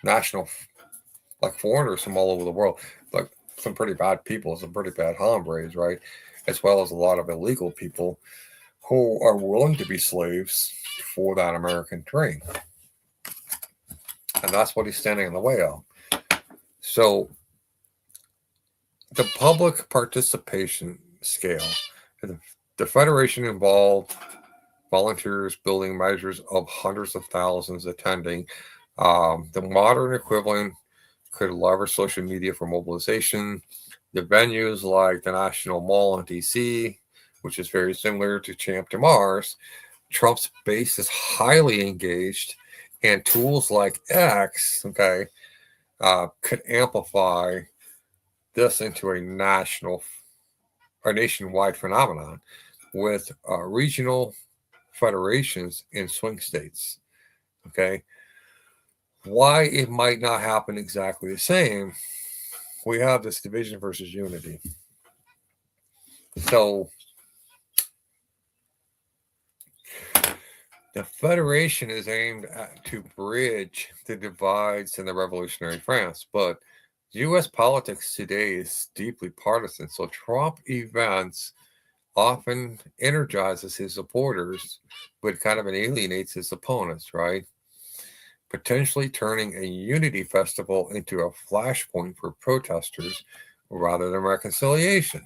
national, like foreigners from all over the world, like some pretty bad people, some pretty bad hombres, right? As well as a lot of illegal people who are willing to be slaves for that American dream. And that's what he's standing in the way of. So the public participation scale, the Federation involved volunteers building measures of hundreds of thousands attending. The modern equivalent could leverage social media for mobilization. The venues like the National Mall in DC, which is very similar to Champ de Mars, Trump's base is highly engaged, and tools like X, okay, could amplify this into a national or nationwide phenomenon with regional federations in swing states. Okay. Why it might not happen exactly the same, we have this division versus unity. So the federation is aimed to bridge the divides in the revolutionary France, but U.S. politics today is deeply partisan. So Trump events often energizes his supporters, but kind of alienates his opponents, right? Potentially turning a unity festival into a flashpoint for protesters rather than reconciliation.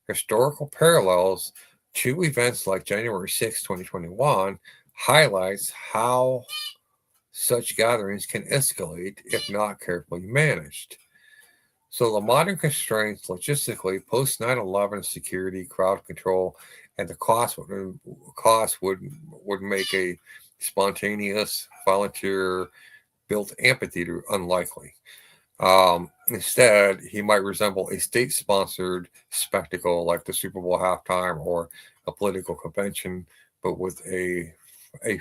Historical parallels to events like January 6, 2021 highlights how such gatherings can escalate if not carefully managed. So the modern constraints logistically post 9/11 security, crowd control, and the cost would make a spontaneous volunteer built amphitheater unlikely. Instead, he might resemble a state sponsored spectacle like the Super Bowl halftime or a political convention, but with a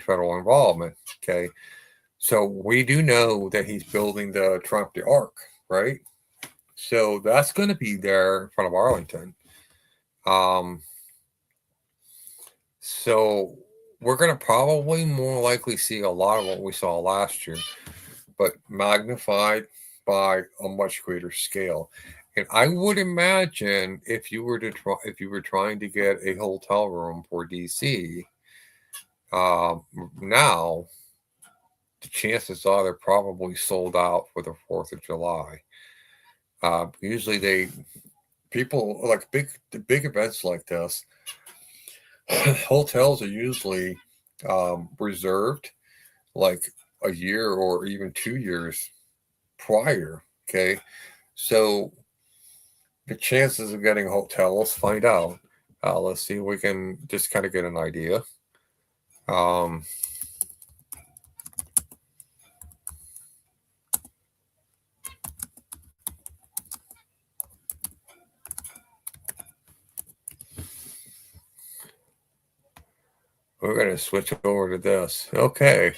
federal involvement. Okay. So we do know that he's building the Trump the Ark, right? So that's going to be there in front of Arlington. Um, so we're going to probably more likely see a lot of what we saw last year, but magnified by a much greater scale. And I would imagine if you were trying to get a hotel room for DC, now the chances are they're probably sold out for the 4th of July. Usually people like the big events like this, hotels are usually reserved like a year or even 2 years prior. Okay. So the chances of getting a hotel, let's find out. Let's see if we can just kind of get an idea. Um, we're going to switch over to this. Okay.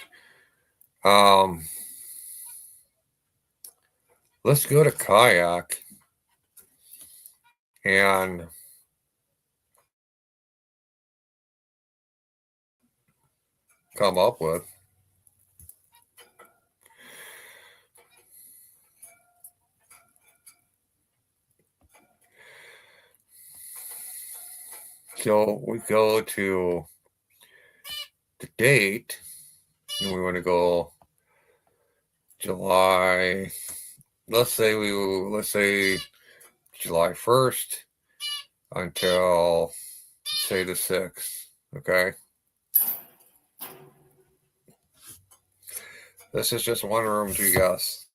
Um, let's go to Kayak and come up with. So we go to the date, and we want to go July. Let's say July 1st until say the 6th. Okay. This is just one room to guess.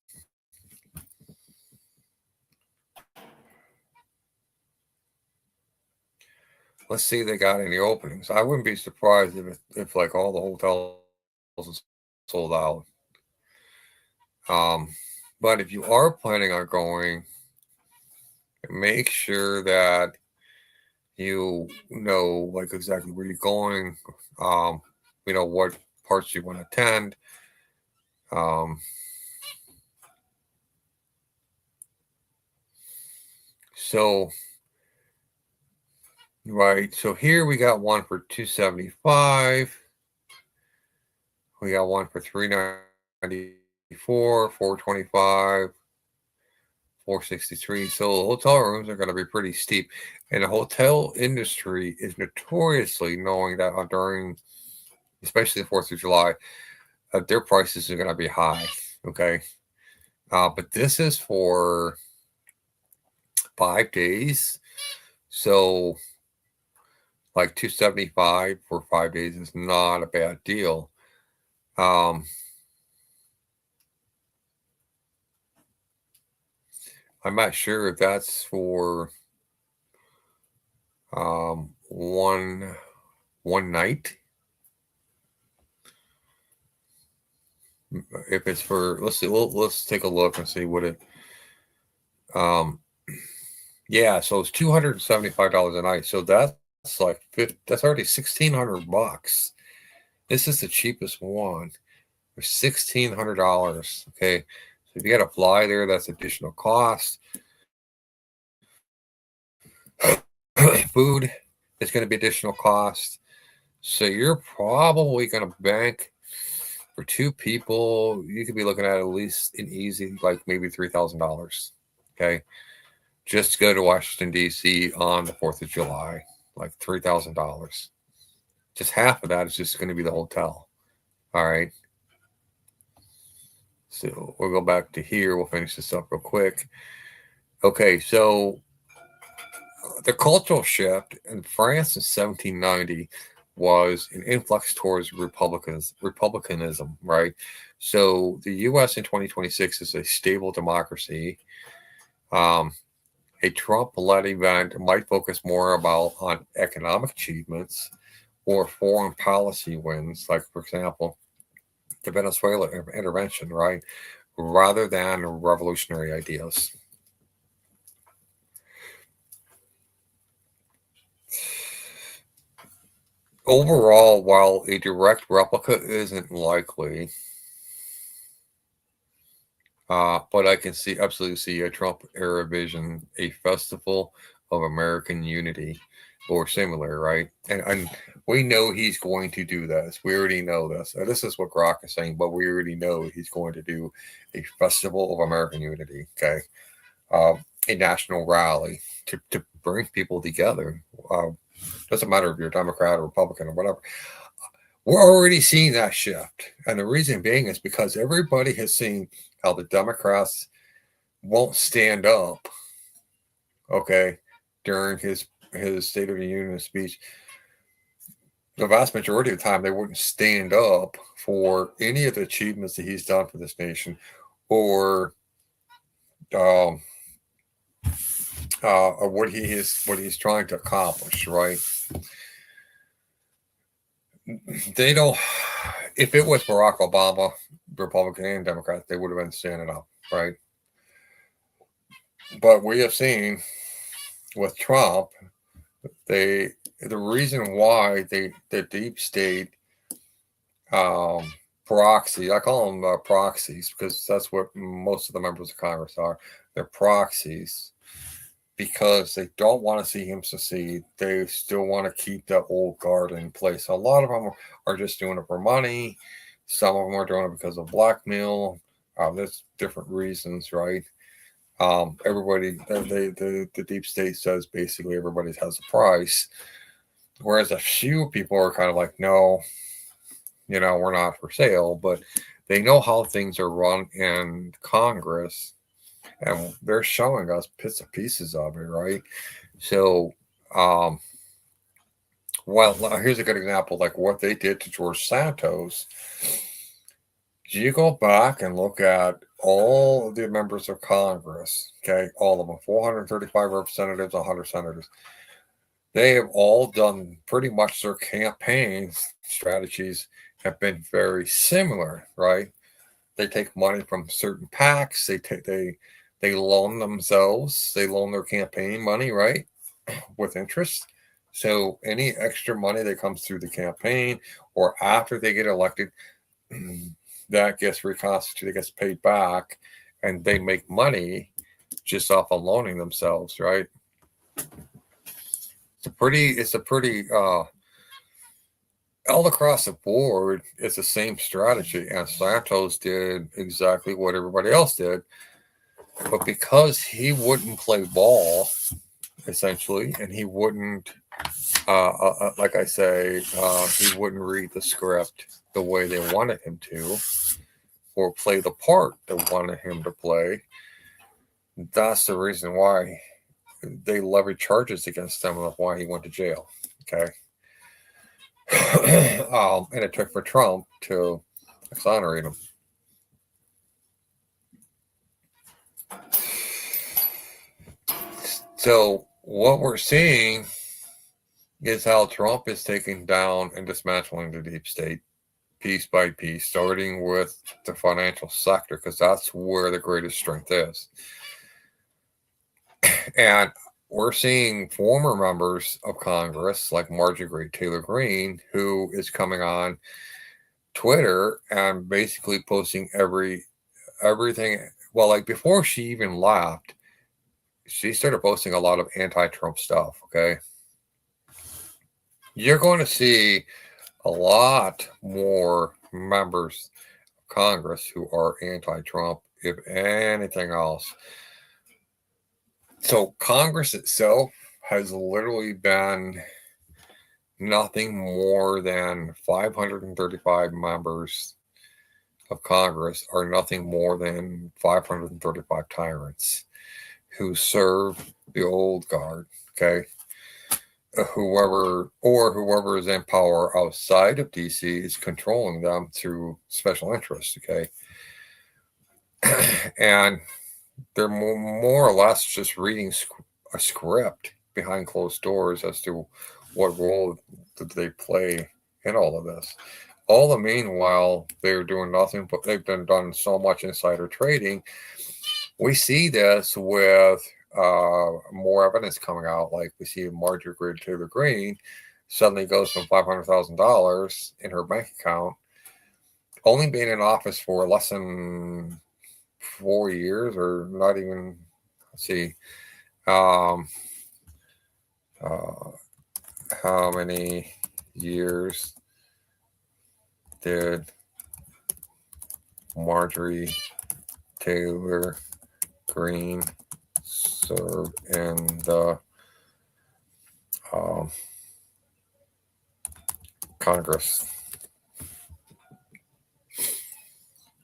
Let's see if they got any openings. I wouldn't be surprised if like all the hotels is sold out. But if you are planning on going, make sure that you know like exactly where you're going. What parts you want to attend. Um, So, right. So here we got one for 275. We got one for 394, 425, 463. So hotel rooms are going to be pretty steep. And the hotel industry is notoriously knowing that during, especially the 4th of July, their prices are going to be high. Okay. But this is for 5 days. So like 275 for 5 days is not a bad deal. I'm not sure if that's for one night. If it's for, let's see, let's take a look and see what it. Yeah, so it's $275 a night. So that's like that's already $1,600. This is the cheapest one for $1,600. Okay, so if you got to fly there, that's additional cost. Food is going to be additional cost. So you're probably going to bank for two people. You could be looking at least an easy, like maybe $3,000. Okay, just to go to Washington D.C. on the 4th of July, like $3,000. Just half of that is just going to be the hotel. All right. So we'll go back to here. We'll finish this up real quick. Okay, so the cultural shift in France in 1790 was an influx towards republicanism, right? So the U.S. in 2026 is a stable democracy. A Trump-led event might focus more on economic achievements or foreign policy wins, like for example, the Venezuela intervention, right, rather than revolutionary ideas. Overall, while a direct replica isn't likely, but I can absolutely see a Trump era vision, a festival of American unity or similar, right? And we know he's going to do this. We already know this. This is what Grok is saying, but we already know he's going to do a festival of American unity, okay? A national rally to bring people together. Doesn't matter if you're a Democrat or Republican or whatever. We're already seeing that shift. And the reason being is because everybody has seen how the Democrats won't stand up, okay, during his State of the Union speech. The vast majority of the time, they wouldn't stand up for any of the achievements that he's done for this nation or um, what he's trying to accomplish, right? They don't. If it was Barack Obama, Republican and Democrat, they would have been standing up, right? But we have seen with Trump, the reason why the deep state proxy, I call them proxies because that's what most of the members of Congress are. They're proxies because they don't want to see him succeed. They still want to keep the old guard in place. A lot of them are just doing it for money. Some of them are doing it because of blackmail. There's different reasons, right? Everybody, the deep state says basically everybody has a price, whereas a few people are kind of like, no, we're not for sale, but they know how things are run in Congress, and they're showing us bits and pieces of it, right? So, well, here's a good example, like what they did to George Santos. You go back and look at all of the members of Congress, okay, all of them, 435 representatives, 100 senators. They have all done pretty much their campaign strategies have been very similar, right? They take money from certain PACs. They loan themselves. They loan their campaign money, right, with interest. So any extra money that comes through the campaign or after they get elected, that gets reconstituted, gets paid back, and they make money just off of loaning themselves, right? It's a pretty all across the board, it's the same strategy. And Santos did exactly what everybody else did. But because he wouldn't play ball, essentially, and he wouldn't, like I say, he wouldn't read the script the way they wanted him to, or play the part they wanted him to play. That's the reason why they levied charges against him and why he went to jail. Okay. And it took for Trump to exonerate him. So what we're seeing is how Trump is taking down and dismantling the deep state piece by piece, starting with the financial sector, because that's where the greatest strength is. And we're seeing former members of Congress like Marjorie Taylor Greene, who is coming on Twitter and basically posting everything. Well, like before she even left, she started posting a lot of anti-Trump stuff. Okay, you're going to see a lot more members of Congress who are anti-Trump, if anything else. So Congress itself has literally been nothing more than 535 members of Congress are nothing more than 535 tyrants who serve the old guard, okay? Whoever is in power outside of DC is controlling them through special interests, okay? And they're more or less just reading a script behind closed doors as to what role did they play in all of this. All the meanwhile, they're doing nothing, but they've been done so much insider trading. We see this with more evidence coming out. Like we see Marjorie Taylor Greene suddenly goes from $500,000 in her bank account, only being in office for less than 4 years, or not even. Let's see, how many years did Marjorie Taylor Greene serve in the Congress?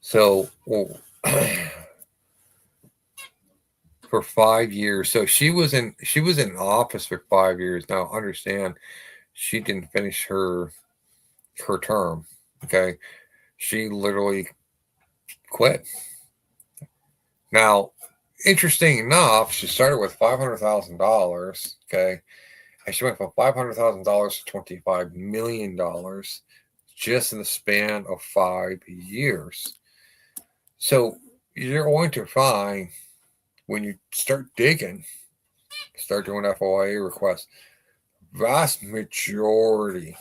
So for 5 years. So she was in office for 5 years. Now understand, she didn't finish her term. Okay, she literally quit. Now, interesting enough, she started with $500,000. Okay, and she went from $500,000 to $25 million just in the span of 5 years. So you're going to find, when you start digging, start doing FOIA requests, vast majority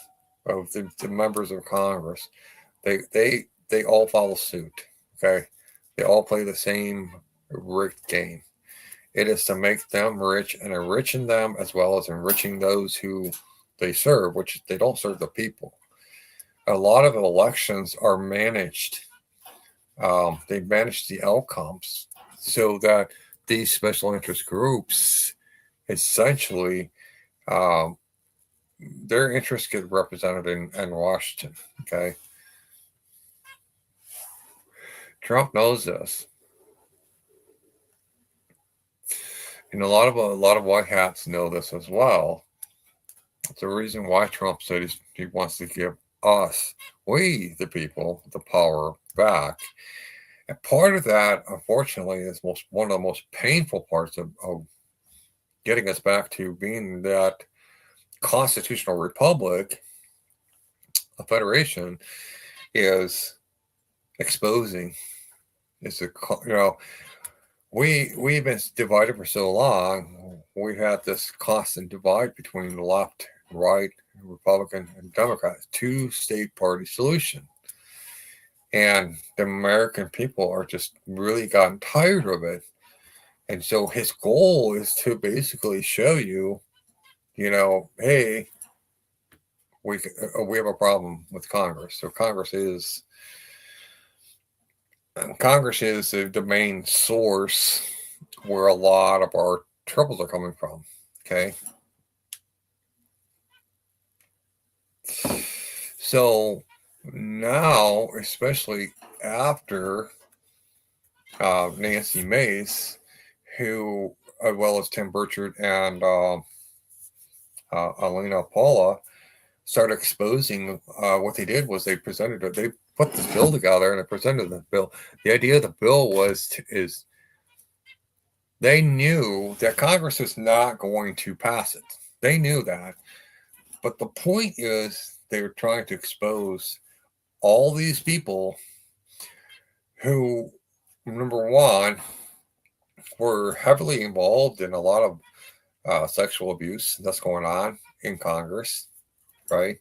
of the members of Congress, they all follow suit. Okay, they all play the same rigged game. It is to make them rich and enriching them, as well as enriching those who they serve, which they don't serve the people. A lot of elections are managed. They manage the outcomes so that these special interest groups essentially, their interests get represented in Washington. Okay, Trump knows this, and a lot of white hats know this as well. It's the reason why Trump said he wants to give us, we the people, the power back. And part of that, unfortunately, is one of the most painful parts of getting us back to being that constitutional republic, a federation, is exposing. Is we've been divided for so long. We've had this constant divide between the left, right, Republican, and Democrat, two-state party solution. And the American people are just really gotten tired of it. And so his goal is to basically show you, hey, we have a problem with Congress. So Congress is the main source where a lot of our troubles are coming from. Okay. So now, especially after Nancy Mace, who, as well as Tim Burchard and Alina Paula, started exposing what they did was they put this bill together and they presented the bill. The idea of the bill is they knew that Congress was not going to pass it. They knew that. But the point is they were trying to expose all these people who, number one, were heavily involved in a lot of sexual abuse that's going on in Congress, right?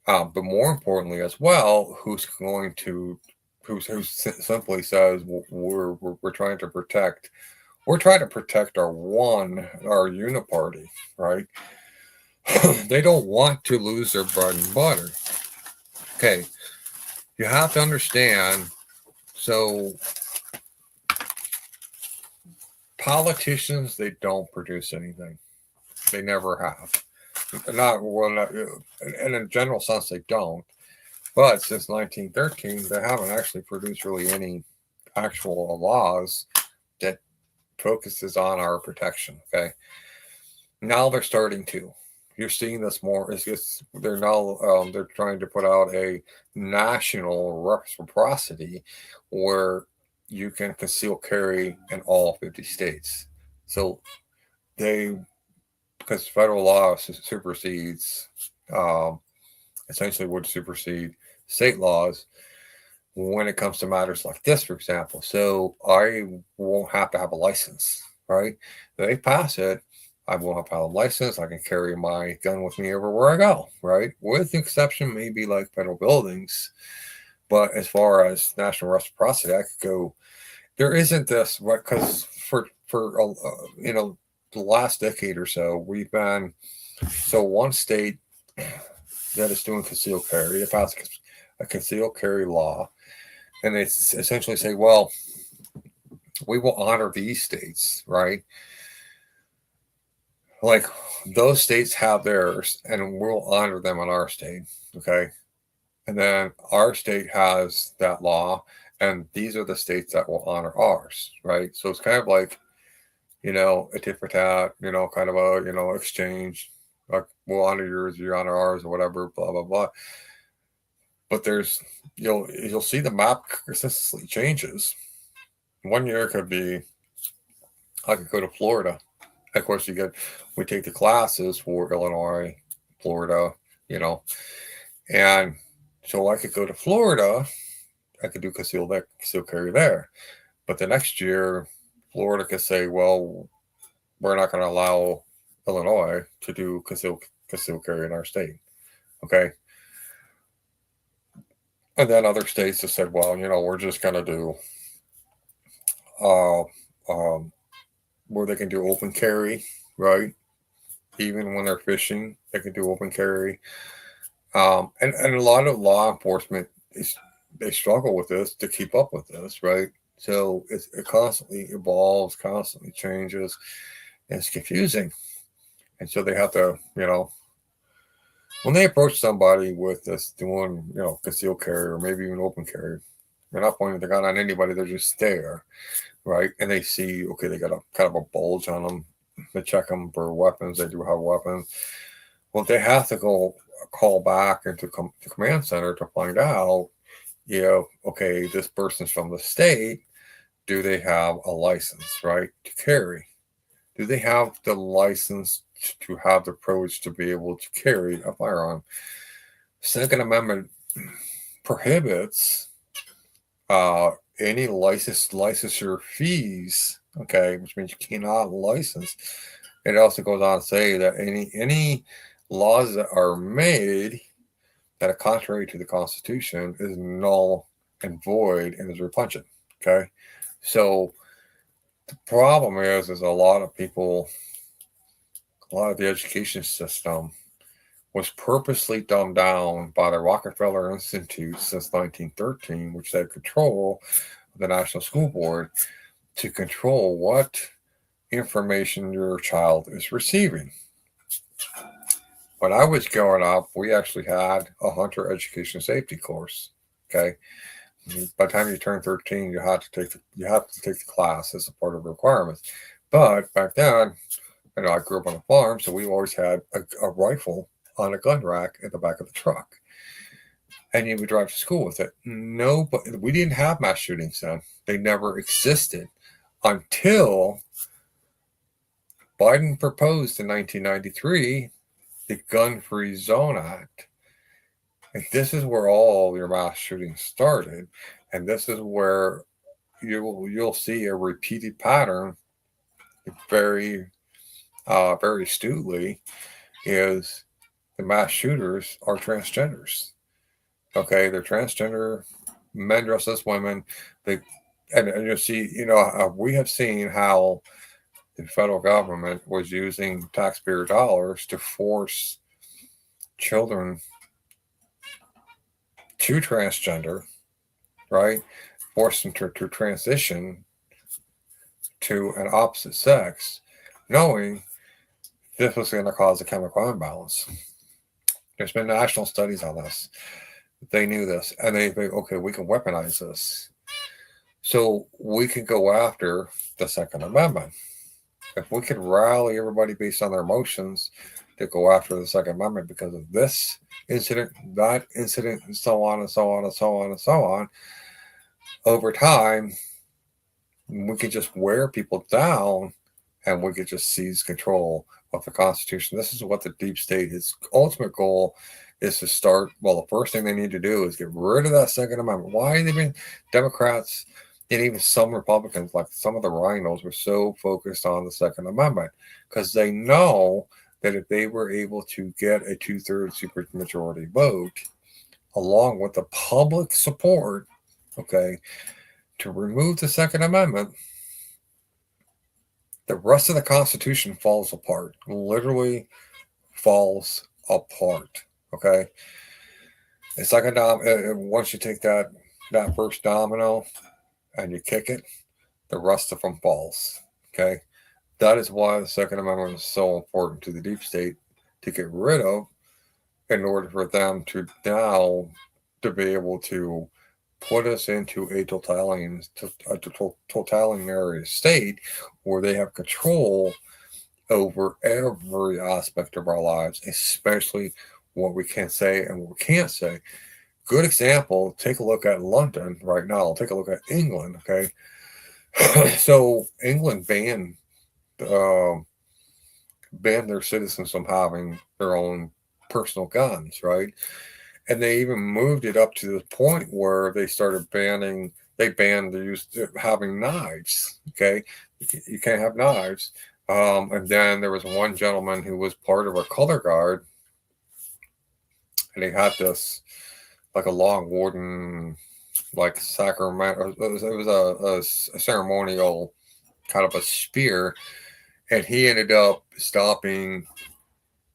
But more importantly, as well, who simply says we're trying to protect our uniparty, right? They don't want to lose their bread and butter. Okay, you have to understand. So politicians, they don't produce anything. They never have. Not in a general sense, they don't. But since 1913, they haven't actually produced really any actual laws that focuses on our protection. Okay, now they're starting to. You're seeing this more. They're now they're trying to put out a national reciprocity where you can conceal carry in all 50 states. So because federal law supersedes, essentially would supersede state laws when it comes to matters like this, for example. So I won't have to have a license, right? If they pass it, I won't have to have a license. I can carry my gun with me everywhere I go, right? With the exception, maybe like federal buildings. But as far as national reciprocity, I could go. There isn't this, right? Because for the last decade or so, we've been one state that is doing concealed carry. It passed a concealed carry law, and they essentially say, well, we will honor these states, right? Like those states have theirs, and we'll honor them in our state, okay? And then our state has that law, and these are the states that will honor ours, right? So it's kind of like, a tit for tat, kind of a, exchange. Like we'll honor yours, you honor ours, or whatever, blah blah blah. But you'll see the map consistently changes. 1 year could be I could go to Florida. Of course, we take the classes for Illinois, Florida, and so I could go to Florida. I could do concealed carry there. But the next year, Florida could say, well, we're not going to allow Illinois to do concealed carry in our state. Okay. And then other states have said, well, we're just going to do where they can do open carry, right? Even when they're fishing, they can do open carry. And a lot of law enforcement they struggle with this to keep up with this, right? So it constantly evolves, constantly changes, and it's confusing. And so they have to, when they approach somebody with this doing, concealed carry or maybe even open carry, they're not pointing the gun on anybody, they're just there, right? And they see, okay, they got a kind of a bulge on them. They check them for weapons, they do have weapons. Well, they have to go call back into the command center to find out, okay, this person's from the state. Do they have a license, right, to carry? Do they have the license to have the privilege to be able to carry a firearm? Second Amendment prohibits any licensure fees, okay, which means you cannot license. It also goes on to say that any laws that are made that are contrary to the Constitution is null and void and is repugnant. Okay, so The problem is a lot of people, a lot of the education system was purposely dumbed down by the Rockefeller Institute since 1913, which had control of the National School Board to control what information your child is receiving. When I was growing up, we actually had a hunter education safety course. Okay, by the time you turn 13, you have to take the class as a part of the requirements. But back then, I grew up on a farm, so we always had a rifle on a gun rack in the back of the truck, and you would drive to school with it. No, but we didn't have mass shootings then; they never existed until Biden proposed in 1993 the Gun Free Zone Act. And this is where all your mass shootings started. And this is where you'll see a repeated pattern very very astutely is the mass shooters are transgenders. Okay, they're transgender men dressed as women. They and you'll see, we have seen how the federal government was using taxpayer dollars to force children to transgender, right? Force them to transition to an opposite sex, knowing this was going to cause a chemical imbalance. There's been national studies on this. They knew this, and they think, okay, we can weaponize this. So we can go after the Second Amendment. If we could rally everybody based on their emotions to go after the Second Amendment because of this incident, that incident, and so on and so on and so on and so on, over time, we could just wear people down and we could just seize control of the Constitution. This is what the deep state, its ultimate goal is to start. Well, the first thing they need to do is get rid of that Second Amendment. Why have they been Democrats and even some Republicans, like some of the rhinos, were so focused on the Second Amendment? Because they know that if they were able to get a 2/3 supermajority vote, along with the public support, okay, to remove the Second Amendment, the rest of the Constitution falls apart. Literally falls apart. Okay, it's like once you take that first domino and you kick it, the rest of them falls. Okay, that is why the Second Amendment is so important to the deep state to get rid of, in order for them to now to be able to put us into a totalitarian state where they have control over every aspect of our lives, especially what we can say and what we can't say. Good example, take a look at London right now. Take a look at England, okay? So England banned their citizens from having their own personal guns, right? And they even moved it up to the point where they banned the use of having knives. Okay, you can't have knives. And then there was one gentleman who was part of a color guard, and he had this like a long wooden, like sacrament. It was a ceremonial kind of a spear, and he ended up stopping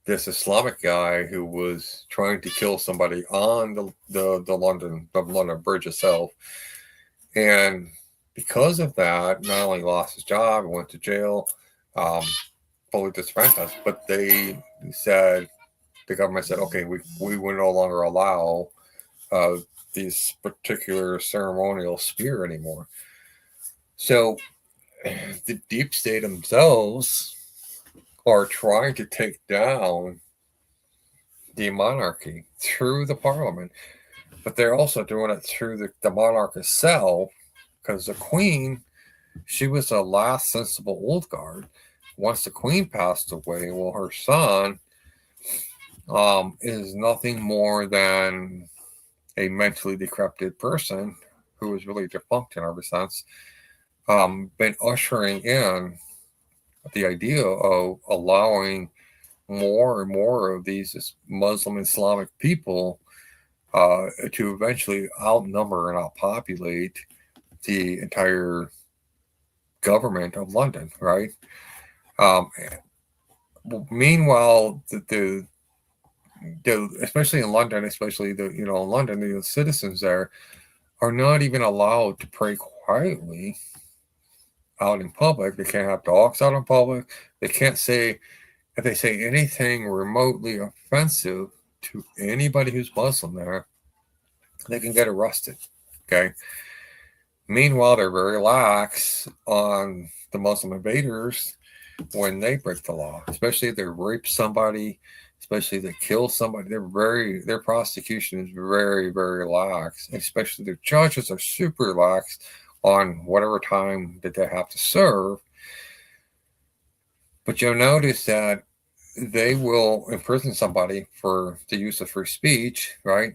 this Islamic guy who was trying to kill somebody on the London Bridge itself. And because of that, not only lost his job, went to jail, fully disenfranchised, but the government said, okay, we will no longer allow these particular ceremonial spear anymore. So the deep state themselves are trying to take down the monarchy through the parliament, but they're also doing it through the monarch itself, because the queen, she was the last sensible old guard. Once the queen passed away, well, her son is nothing more than a mentally decrepit person who is really defunct in every sense, been ushering in the idea of allowing more and more of these Muslim Islamic people to eventually outnumber and outpopulate the entire government of London, right? Um, Meanwhile, especially in London, especially in London, the citizens there are not even allowed to pray quietly out in public. They can't have dogs out in public. They can't say, if they say anything remotely offensive to anybody who's Muslim there, they can get arrested. Okay. Meanwhile, they're very lax on the Muslim invaders when they break the law, especially if they rape somebody, especially if they kill somebody. Their prosecution is very, very lax, especially their judges are super lax on whatever time that they have to serve. But you'll notice that they will imprison somebody for the use of free speech, right,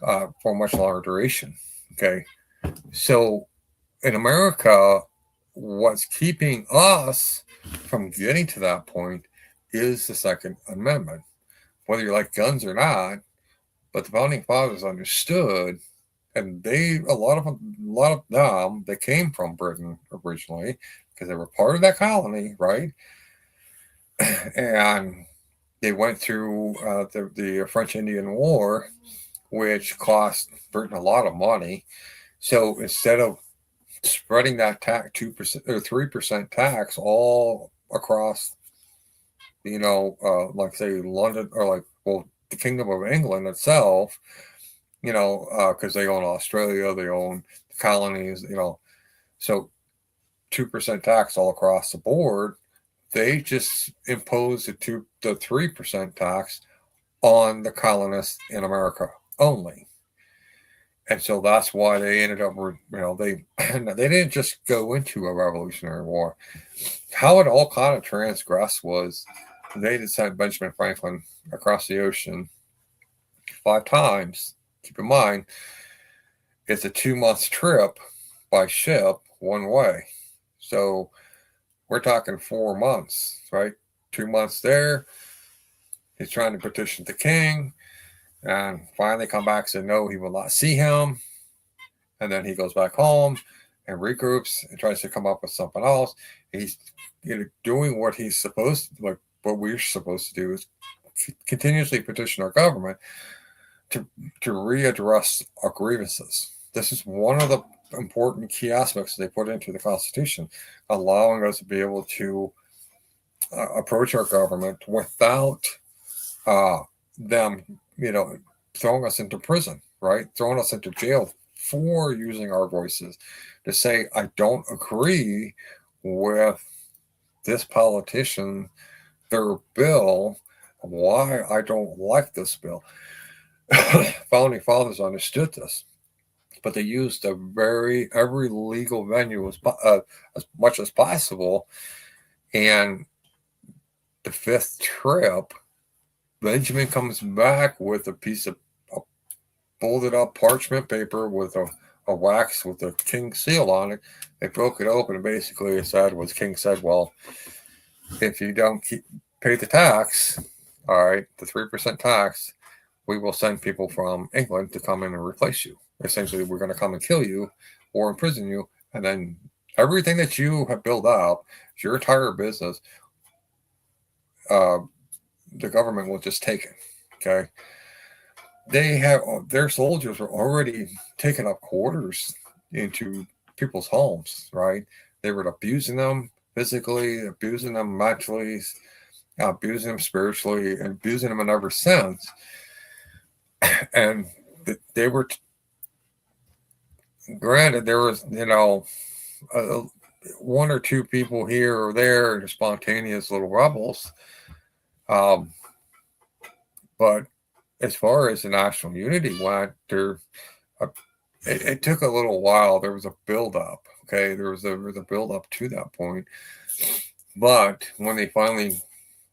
for a much longer duration. Okay. So in America, what's keeping us from getting to that point is the Second Amendment. Whether you like guns or not, but the founding fathers understood, and a lot of them, they came from Britain originally because they were part of that colony, right? And they went through the French Indian War, which cost Britain a lot of money. So instead of spreading that 2% or 3% tax all across, like say London or the Kingdom of England itself, because they own Australia, they own the colonies, so 2% tax all across the board. They just imposed the 3% tax on the colonists in America only. And so that's why they ended up, they didn't just go into a revolutionary war. How it all kind of transgressed was they had sent Benjamin Franklin across the ocean 5 times. Keep in mind, it's a 2-month trip by ship one way. So we're talking 4 months, right? 2 months there. He's trying to petition the king. And finally come back and say, no, he will not see him. And then he goes back home and regroups and tries to come up with something else. He's doing what he's supposed to, like what we're supposed to do is continuously petition our government to readdress our grievances. This is one of the important key aspects they put into the Constitution, allowing us to be able to approach our government without them, throwing us into prison, right? Throwing us into jail for using our voices to say, I don't agree with this politician, their bill, why I don't like this bill. Founding fathers understood this, but they used every legal venue as much as possible. And the 5th trip, Benjamin comes back with a piece of folded up parchment paper with a wax with the king's seal on it. They broke it open, and basically it king said, well, if you don't pay the tax, all right, the 3% tax, we will send people from England to come in and replace you. Essentially, we're going to come and kill you or imprison you, and then everything that you have built up, your entire business, the government will just take it. Okay. Their soldiers were already taking up quarters into people's homes, right? They were abusing them physically, abusing them mentally, abusing them spiritually, and abusing them in every sense. And they were, granted, there was, one or two people here or there, spontaneous little rebels. But as far as the national unity went, it took a little while. There was a build-up. Okay, there was a build-up to that point. But when they finally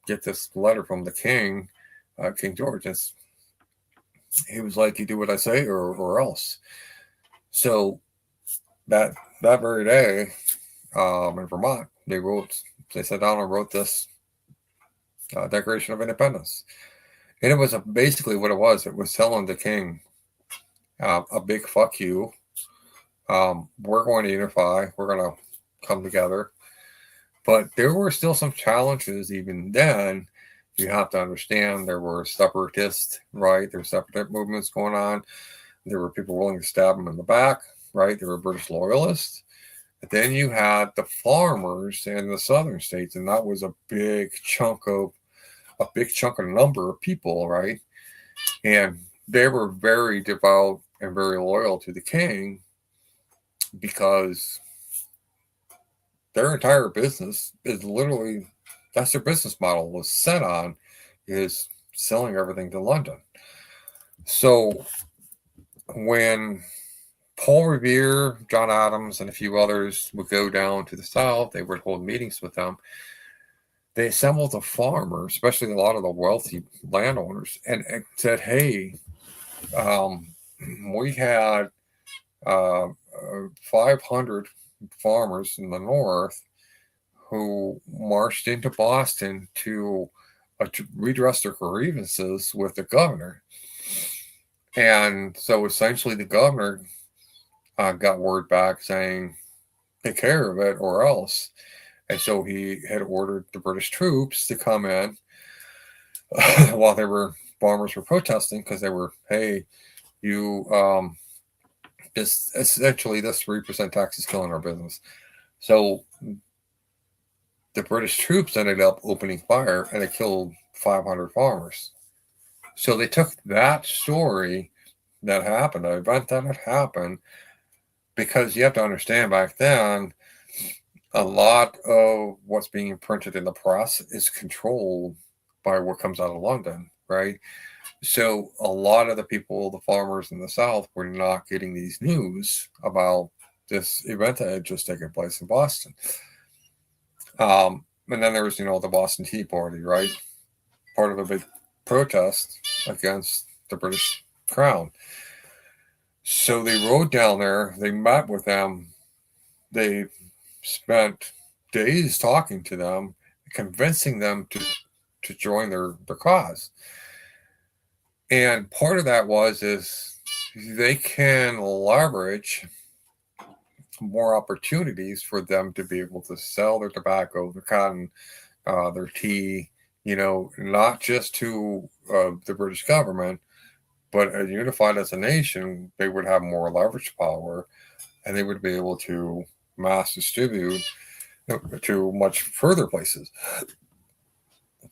get this letter from the king, King George, he was like, "You do what I say, or else." So that very day, in Vermont, they sat down and wrote this Declaration of Independence. And it was basically what it was. It was telling the king a big fuck you. We're going to unify. We're going to come together. But there were still some challenges even then. You have to understand there were separatists, right? There were separatist movements going on. There were people willing to stab them in the back, right? There were British loyalists. But then you had the farmers in the southern states, and that was a big chunk of number of people, right? And they were very devout and very loyal to the king because their entire business is literally, that's their business model was set on, is selling everything to London. So when Paul Revere, John Adams, and a few others would go down to the South, they would hold meetings with them. They assembled the farmers, especially a lot of the wealthy landowners, and said, hey, we had 500 farmers in the North who marched into Boston to redress their grievances with the governor. And so essentially the governor got word back saying, take care of it or else. And so he had ordered the British troops to come in while farmers were protesting because they were, hey, you, this 3% tax is killing our business. So the British troops ended up opening fire and they killed 500 farmers. So they took that story that happened, the event that had happened, because you have to understand back then, a lot of what's being printed in the press is controlled by what comes out of London, right? So a lot of the people, the farmers in the South, were not getting these news about this event that had just taken place in Boston. And then there was, the Boston Tea Party, right? Part of a big protest against the British Crown. So they rode down there, they met with them, they spent days talking to them, convincing them to join their cause. And part of that is they can leverage more opportunities for them to be able to sell their tobacco, their cotton, their tea, not just to the British government, but unified as a nation, they would have more leverage power and they would be able to mass distribute to much further places.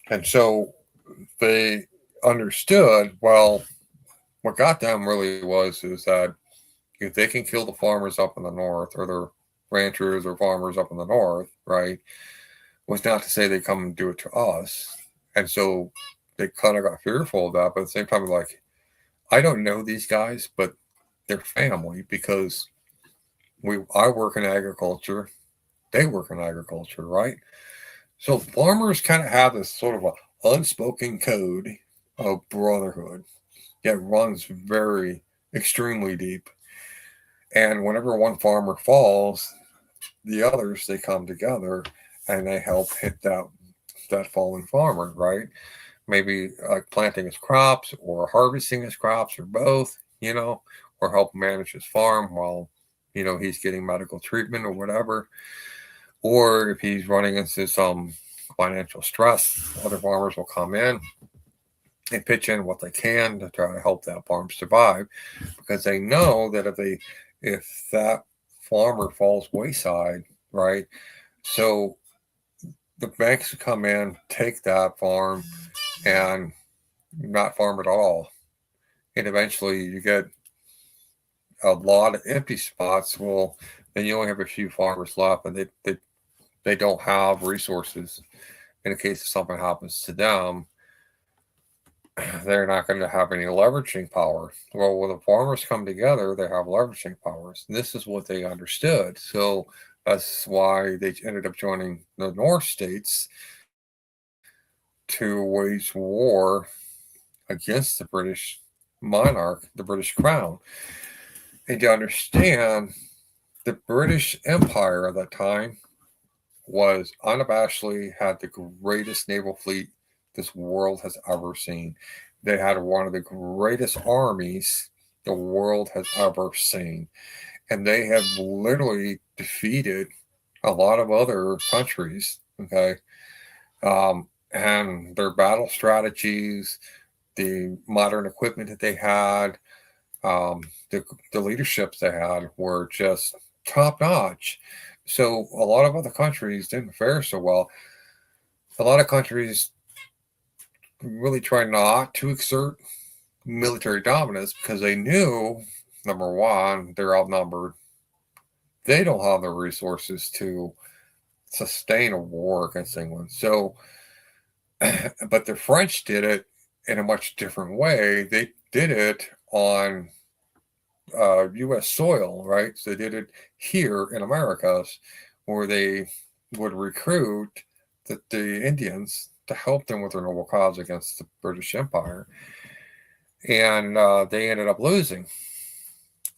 And so they understood, well, what got them really is that if they can kill the farmers up in the North or their ranchers or farmers up in the North, right, was not to say they come and do it to us. And so they kind of got fearful of that, but at the same time, like, I don't know these guys, but they're family because I work in agriculture, they work in agriculture, right? So farmers kind of have this sort of a unspoken code of brotherhood that runs very extremely deep. And whenever one farmer falls, the others, they come together and they help hit that fallen farmer, right? Maybe planting his crops or harvesting his crops or both, or help manage his farm while, he's getting medical treatment or whatever. Or if he's running into some financial stress, other farmers will come in and pitch in what they can to try to help that farm survive because they know that if that farmer falls wayside, right? So the banks come in, take that farm, and not farm at all. And eventually you get a lot of empty spots. Well, then you only have a few farmers left, and they don't have resources in case if something happens to them. They're not going to have any leveraging power. Well, when the farmers come together, they have leveraging powers. And this is what they understood. So that's why they ended up joining the North states to wage war against the British monarch, the British crown. And to understand, the British Empire at that time was unabashedly had the greatest naval fleet this world has ever seen. They had one of the greatest armies the world has ever seen. And they have literally defeated a lot of other countries. Okay. And their battle strategies, the modern equipment that they had, um, the, the leaderships they had were just top notch. So a lot of other countries didn't fare so well. A lot of countries really try not to exert military dominance because they knew, number one, they're outnumbered. They don't have the resources to sustain a war against England. So, but the French did it in a much different way. They did it on U.S. soil, right? So they did it here in Americas, where they would recruit the Indians to help them with their noble cause against the British Empire. And they ended up losing.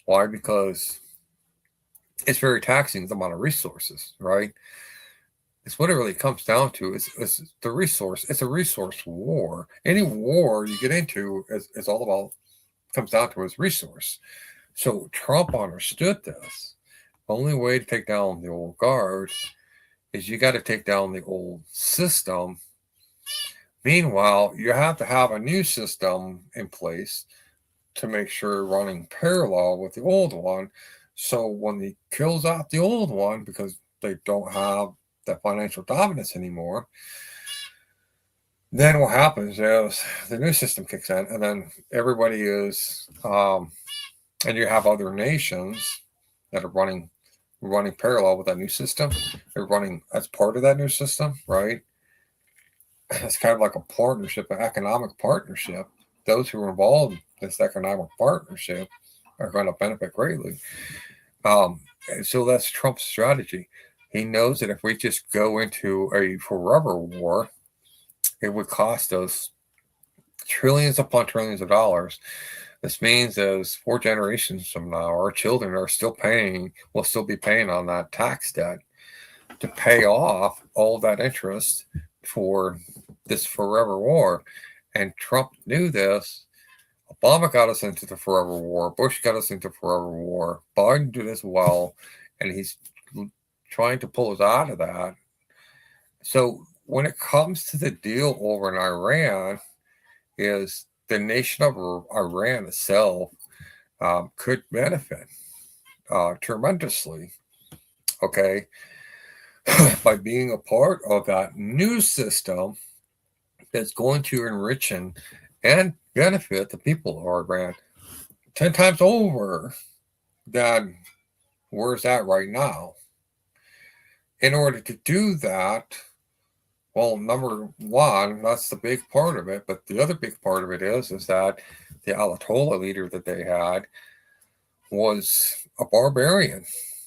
Why? Because it's very taxing the amount of resources, right? It's what it really comes down to is the resource. It's a resource war. Any war you get into is all about, comes down to is resource. So Trump understood this. The only way to take down the old guard is you got to take down the old system. Meanwhile, you have to have a new system in place to make sure running parallel with the old one. So when he kills out the old one because they don't have that financial dominance anymore, then what happens is the new system kicks in, and then everybody is, and you have other nations that are running parallel with that new system. They're running as part of that new system, right? It's kind of like a partnership, an economic partnership. Those who are involved in this economic partnership are going to benefit greatly. So that's Trump's strategy. He knows that if we just go into a forever war, it would cost us trillions upon trillions of dollars. This means as 4 generations from now, our children are still paying, will still be paying on that tax debt to pay off all that interest for this forever war. And Trump knew this. Obama got us into the forever war. Bush got us into forever war. Biden did as well. And he's trying to pull us out of that. So when it comes to the deal over in Iran, is the nation of Iran itself could benefit tremendously, okay, by being a part of that new system that's going to enrich and benefit the people of Iran 10 times over than where it's at right now. In order to do that, well, number one, that's the big part of it. But the other big part of it is that the Ayatollah leader that they had was a barbarian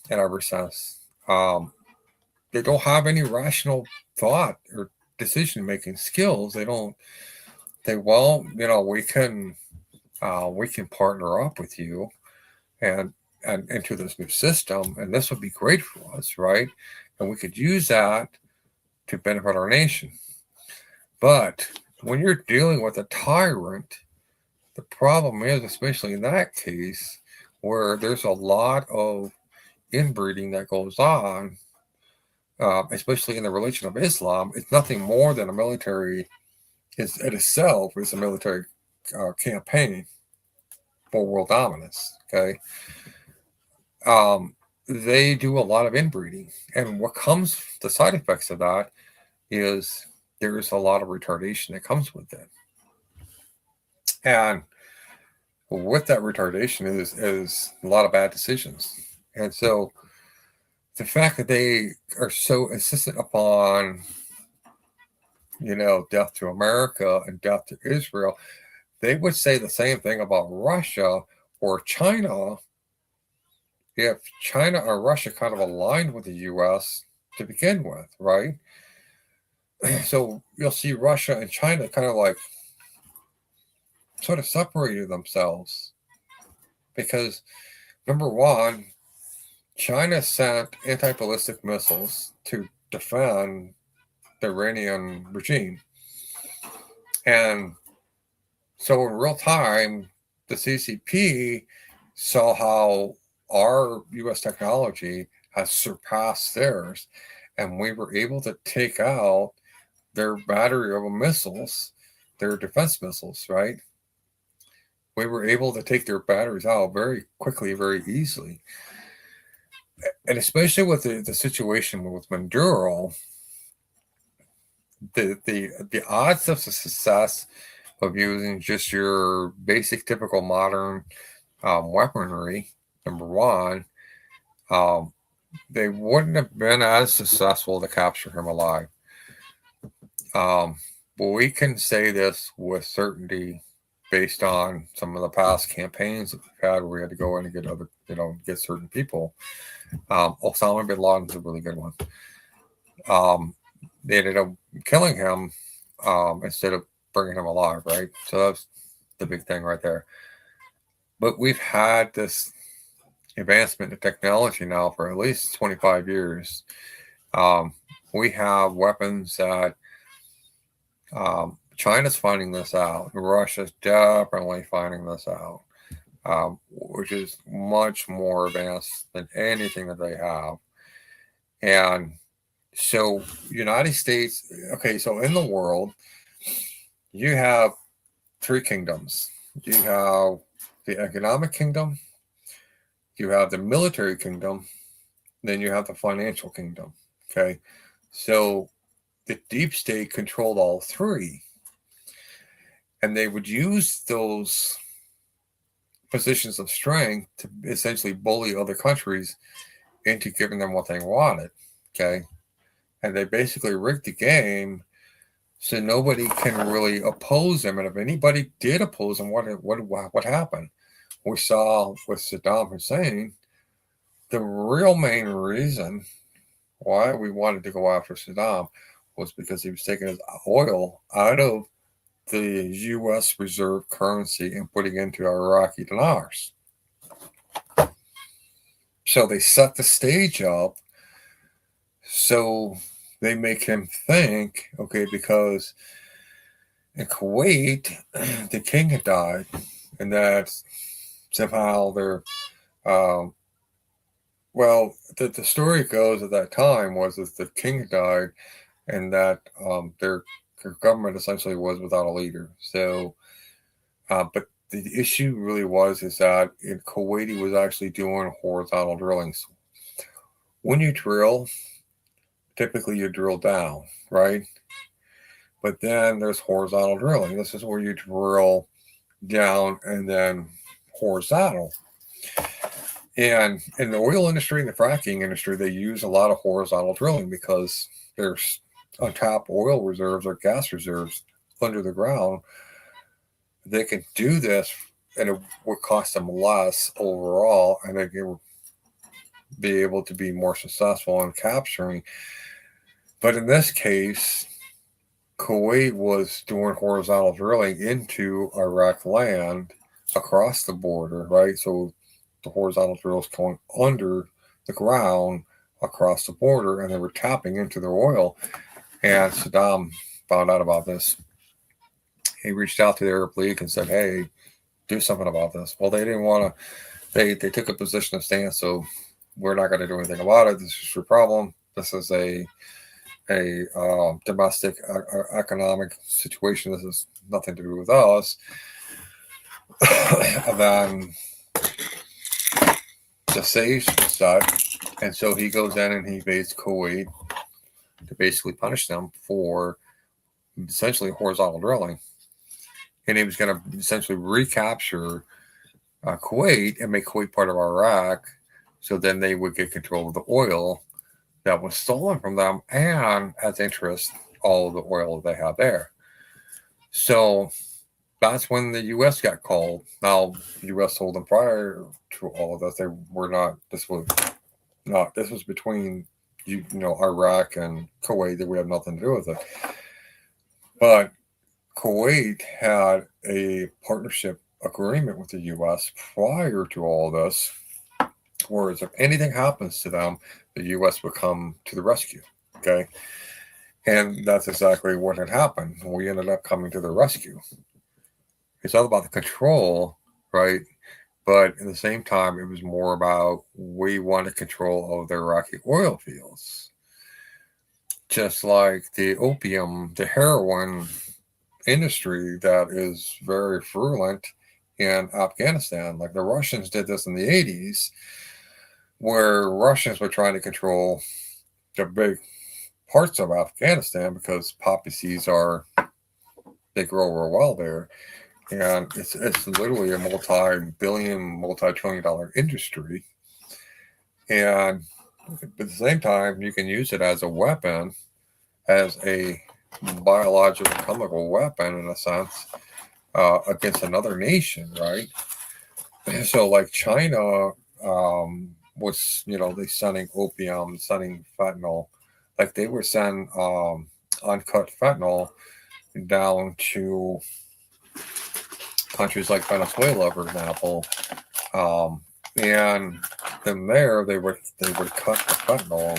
in every sense. They don't have any rational thought or decision making skills. They don't. They well, we can partner up with you and into this new system, and this would be great for us, right? And we could use that to benefit our nation. But when you're dealing with a tyrant, the problem is, especially in that case, where there's a lot of inbreeding that goes on, especially in the religion of Islam, it's nothing more than a military. It itself is a military campaign for world dominance. Okay, they do a lot of inbreeding, and what comes, the side effects of that is there's a lot of retardation that comes with it, and with that retardation is a lot of bad decisions. And so the fact that they are so insistent upon, death to America and death to Israel, they would say the same thing about Russia or China if China or Russia kind of aligned with the U.S. to begin with, right? So you'll see Russia and China kind of like sort of separated themselves because, number one, China sent anti-ballistic missiles to defend the Iranian regime. And so in real time, the CCP saw how our U.S. technology has surpassed theirs, and we were able to take out their battery of missiles, their defense missiles, right? We were able to take their batteries out very quickly, very easily. And especially with the situation with Maduro, the odds of the success of using just your basic, typical modern weaponry, number one, um, they wouldn't have been as successful to capture him alive. But we can say this with certainty based on some of the past campaigns that we've had where we had to go in and get other, get certain people. Osama bin Laden's a really good one. They ended up killing him instead of bringing him alive, right? So that's the big thing right there. But we've had this advancement in technology now for at least 25 years. We have weapons that China's finding this out. Russia's definitely finding this out, which is much more advanced than anything that they have. And so, United States, okay, so in the world, you have three kingdoms. You have the economic kingdom, you have the military kingdom, then you have the financial kingdom. Okay, so the deep state controlled all three, and they would use those positions of strength to essentially bully other countries into giving them what they wanted. Okay, and they basically rigged the game so nobody can really oppose them. And if anybody did oppose them, what happened? We saw with Saddam Hussein, the real main reason why we wanted to go after Saddam was because he was taking his oil out of the U.S. reserve currency and putting into Iraqi dinars. So they set the stage up so they make him think, okay, because in Kuwait, the king had died, and that somehow they're, the story goes at that time was that the king had died, and that their government essentially was without a leader. So, but the issue really is that in Kuwait he was actually doing horizontal drillings. When you drill, typically you drill down, right? But then there's horizontal drilling. This is where you drill down and then horizontal. And in the oil industry and the fracking industry, they use a lot of horizontal drilling because there's untapped oil reserves or gas reserves under the ground. They can do this and it would cost them less overall, and they can be able to be more successful in capturing. But in this case, Kuwait was doing horizontal drilling into Iraq land across the border, right? So the horizontal drills going under the ground across the border, and they were tapping into their oil. And Saddam found out about this. He reached out to the Arab League and said, "Hey, do something about this." Well, they didn't want to. They took a position of stance. So we're not going to do anything about it. This is your problem. This is a domestic economic situation. This has nothing to do with us. And then the sage set, and so he goes in and he invades Kuwait to basically punish them for essentially horizontal drilling. And he was going to essentially recapture Kuwait and make Kuwait part of Iraq, so then they would get control of the oil that was stolen from them, and as interest, all of the oil they have there. So that's when the U.S. got called. Now, the U.S. told them prior to all of this, they were not. This was between Iraq and Kuwait, that we have nothing to do with it. But Kuwait had a partnership agreement with the U.S. prior to all this, whereas if anything happens to them, the U.S. would come to the rescue. Okay, and that's exactly what had happened. We ended up coming to the rescue. It's all about the control, right? But at the same time, it was more about we wanted control of the Iraqi oil fields. Just like the opium, the heroin industry that is very virulent in Afghanistan. Like the Russians did this in the 80s, where Russians were trying to control the big parts of Afghanistan because poppy seeds they grow real well there. And it's literally a multi-billion, multi-trillion-dollar industry. And at the same time, you can use it as a weapon, as a biological chemical weapon in a sense, against another nation, right? So, like China was, they sending opium, sending fentanyl, like they were sending uncut fentanyl down to countries like Venezuela, for example, and then there they would cut the fentanyl,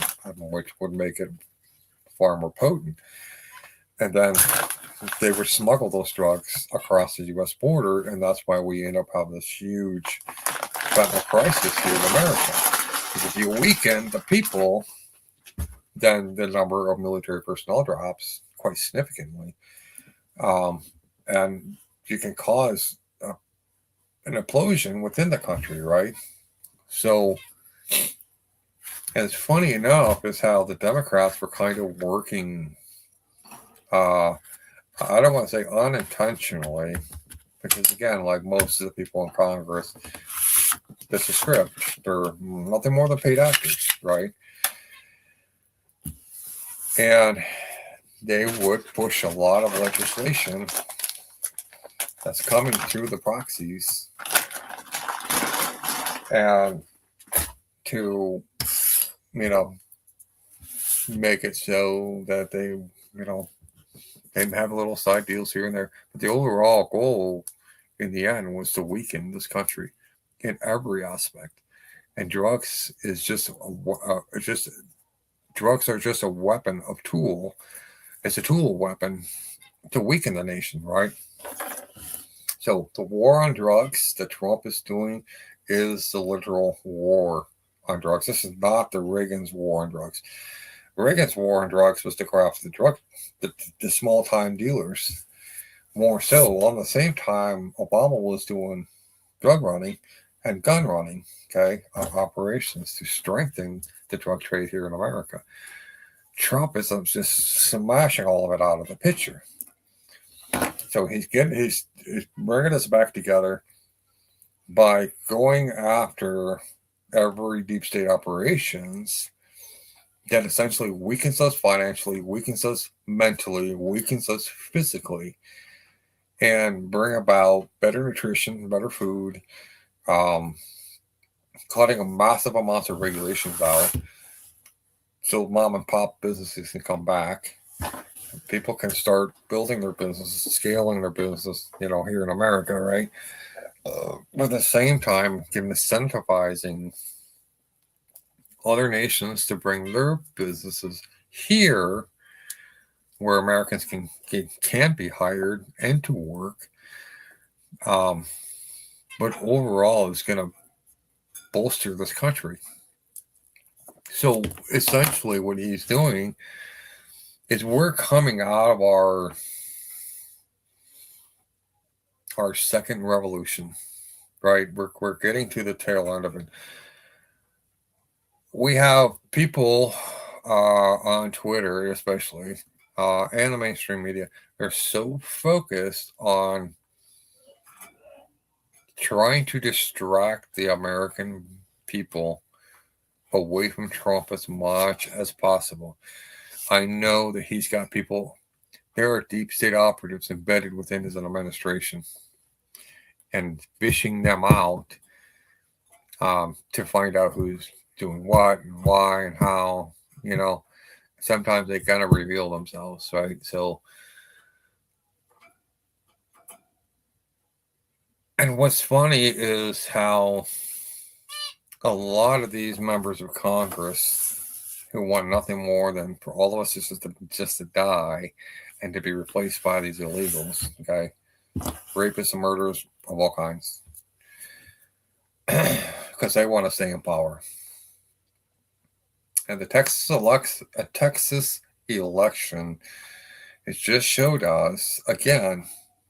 which would make it far more potent, and then they would smuggle those drugs across the U.S. border, and that's why we end up having this huge fentanyl crisis here in America. Because if you weaken the people, then the number of military personnel drops quite significantly, and you can cause an implosion within the country, right? So, and it's funny enough is how the Democrats were kind of working. I don't want to say unintentionally, because again, like most of the people in Congress, this is script. They're nothing more than paid actors, right? And they would push a lot of legislation that's coming through the proxies and to, make it so that they have little side deals here and there. But the overall goal in the end was to weaken this country in every aspect. And drugs is drugs are just a weapon of tool. It's a tool weapon to weaken the nation, right? So the war on drugs that Trump is doing is the literal war on drugs. This is not the Reagan's war on drugs. Reagan's war on drugs was to go after the small time dealers more so. On the same time, Obama was doing drug running and gun running, operations to strengthen the drug trade here in America. Trump is just smashing all of it out of the picture. So he's bringing us back together by going after every deep state operations that essentially weakens us financially, weakens us mentally, weakens us physically, and bring about better nutrition, better food, cutting a massive amounts of regulations out so mom and pop businesses can come back. People can start building their businesses, scaling their business, here in America, right? But at the same time, incentivizing other nations to bring their businesses here where Americans can be hired and to work. But overall, it's going to bolster this country. So essentially, what he's doing is we're coming out of our second revolution, right? We're getting to the tail end of it. We have people on Twitter, especially, and the mainstream media, they're so focused on trying to distract the American people away from Trump as much as possible. I know that he's got people, there are deep state operatives embedded within his administration and fishing them out to find out who's doing what and why and how. Sometimes they kind of reveal themselves, right? So, and what's funny is how a lot of these members of Congress who want nothing more than for all of us just to die and to be replaced by these illegals, rapists and murderers of all kinds. because they want to stay in power. And the Texas election, it just showed us again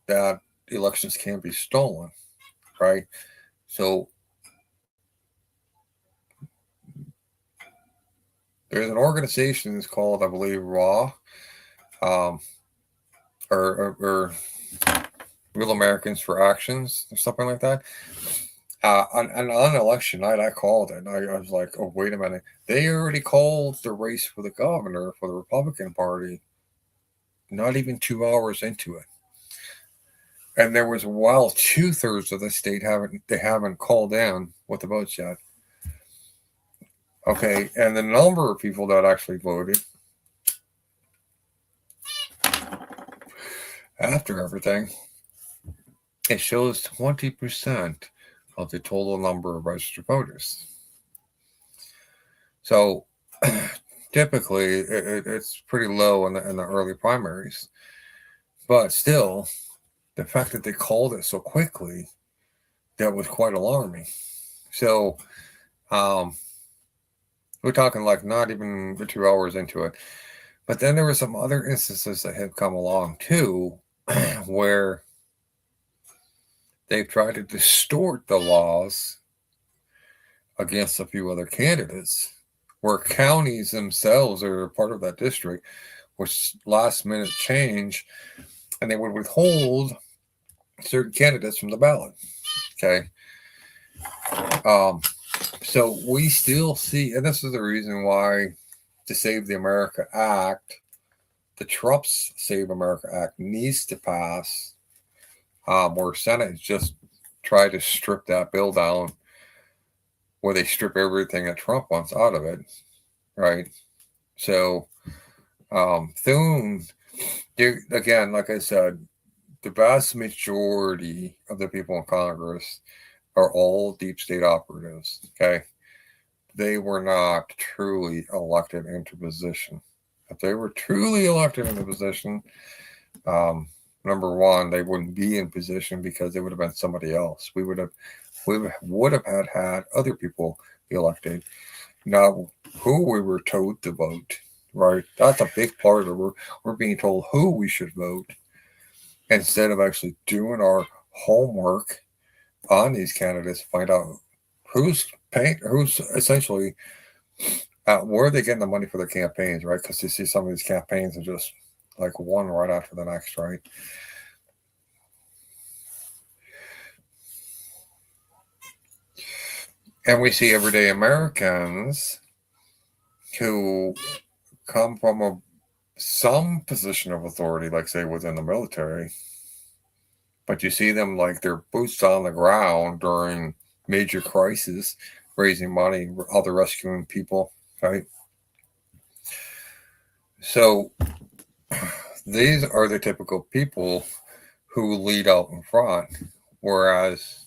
that elections can be stolen, right? So there's an organization that's called, I believe, RAW, um, or Real Americans for Actions, or something like that. On election night, I called it. And I was like, oh, wait a minute. They already called the race for the governor for the Republican Party not even 2 hours into it. And there was, while 2/3 of the state haven't called in with the votes yet. Okay, and the number of people that actually voted after everything, it shows 20% of the total number of registered voters. So typically it's pretty low in the early primaries, but still, the fact that they called it so quickly, that was quite alarming. So we're talking like not even 2 hours into it. But then there were some other instances that have come along too, where they've tried to distort the laws against a few other candidates, where counties themselves are part of that district, which last minute change, and they would withhold certain candidates from the ballot. Okay. So we still see, and this is the reason why the Save the America Act, the Trump's Save America Act, needs to pass, where Senate just tried to strip that bill down, where they strip everything that Trump wants out of it, right? So Thune, again, like I said, the vast majority of the people in Congress are all deep state operatives. Okay, they were not truly elected into position. If they were truly elected into position, number one, they wouldn't be in position because it would have been somebody else. We would have had other people be elected. Now, who we were told to vote, right? That's a big part of it. We're being told who we should vote instead of actually doing our homework on these candidates, find out who's paying, who's essentially where are they getting the money for their campaigns, right? Because you see some of these campaigns are just like one right after the next, right? And we see everyday Americans who come from some position of authority, like say within the military, but you see them like they're boots on the ground during major crises, raising money, other rescuing people, right? So these are the typical people who lead out in front, whereas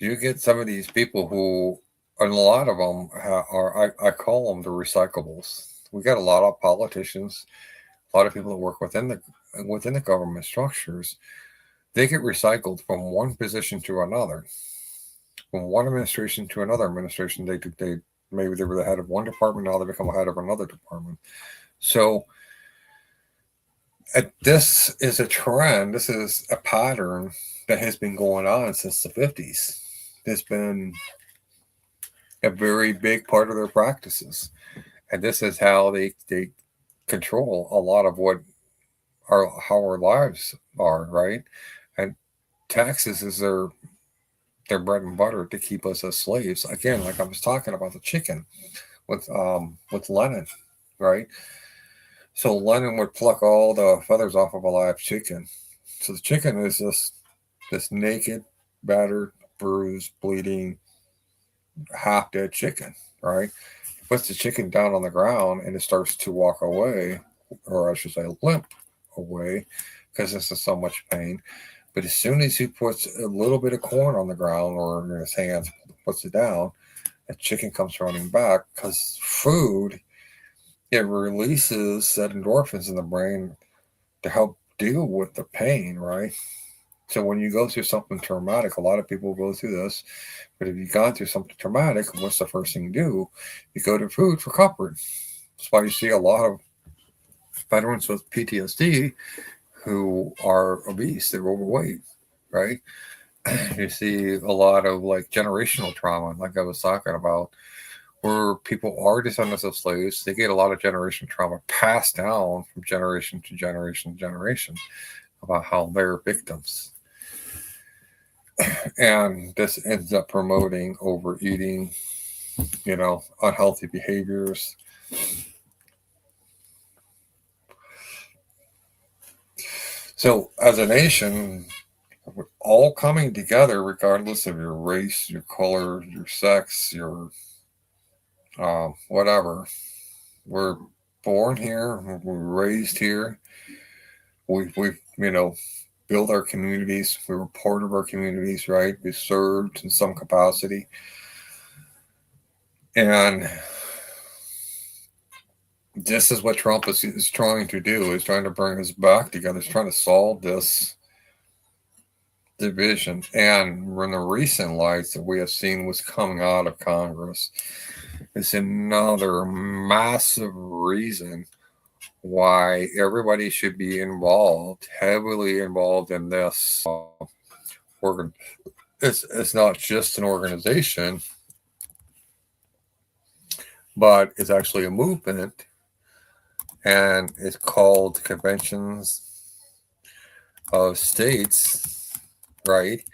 you get some of these people who, and a lot of them are, I call them the recyclables. We got a lot of politicians, a lot of people that work within the government structures. They get recycled from one position to another, from one administration to another administration. They maybe they were the head of one department, now they become a head of another department. So this is a trend. This is a pattern that has been going on since the 50s. It's been a very big part of their practices, and this is how they control a lot of what how our lives are, right? And taxes is their bread and butter to keep us as slaves. Again, like I was talking about the chicken with Lenin, right? So Lenin would pluck all the feathers off of a live chicken. So the chicken is this naked, battered, bruised, bleeding, half dead chicken, right? He puts the chicken down on the ground and it starts to walk away, or I should say limp away, because this is so much pain. But as soon as he puts a little bit of corn on the ground or in his hands, puts it down, the chicken comes running back because food, it releases said endorphins in the brain to help deal with the pain, right? So when you go through something traumatic, a lot of people go through this, but if you've gone through something traumatic, what's the first thing you do? You go to food for comfort. That's why you see a lot of veterans with PTSD who are obese, they're overweight, right? You see a lot of like generational trauma, like I was talking about, where people are descendants of slaves. They get a lot of generational trauma passed down from generation to generation to generation about how they're victims. And this ends up promoting overeating, unhealthy behaviors. So, as a nation, we're all coming together, regardless of your race, your color, your sex, your whatever. We're born here, we're raised here. We build our communities. We were part of our communities, right? We served in some capacity, and this is what Trump is trying to do. Is trying to bring us back together. He's trying to solve this division. And when the recent lights that we have seen was coming out of Congress, is another massive reason why everybody should be involved, heavily involved in this organ. It's not just an organization, but it's actually a movement, and it's called Conventions of States, right?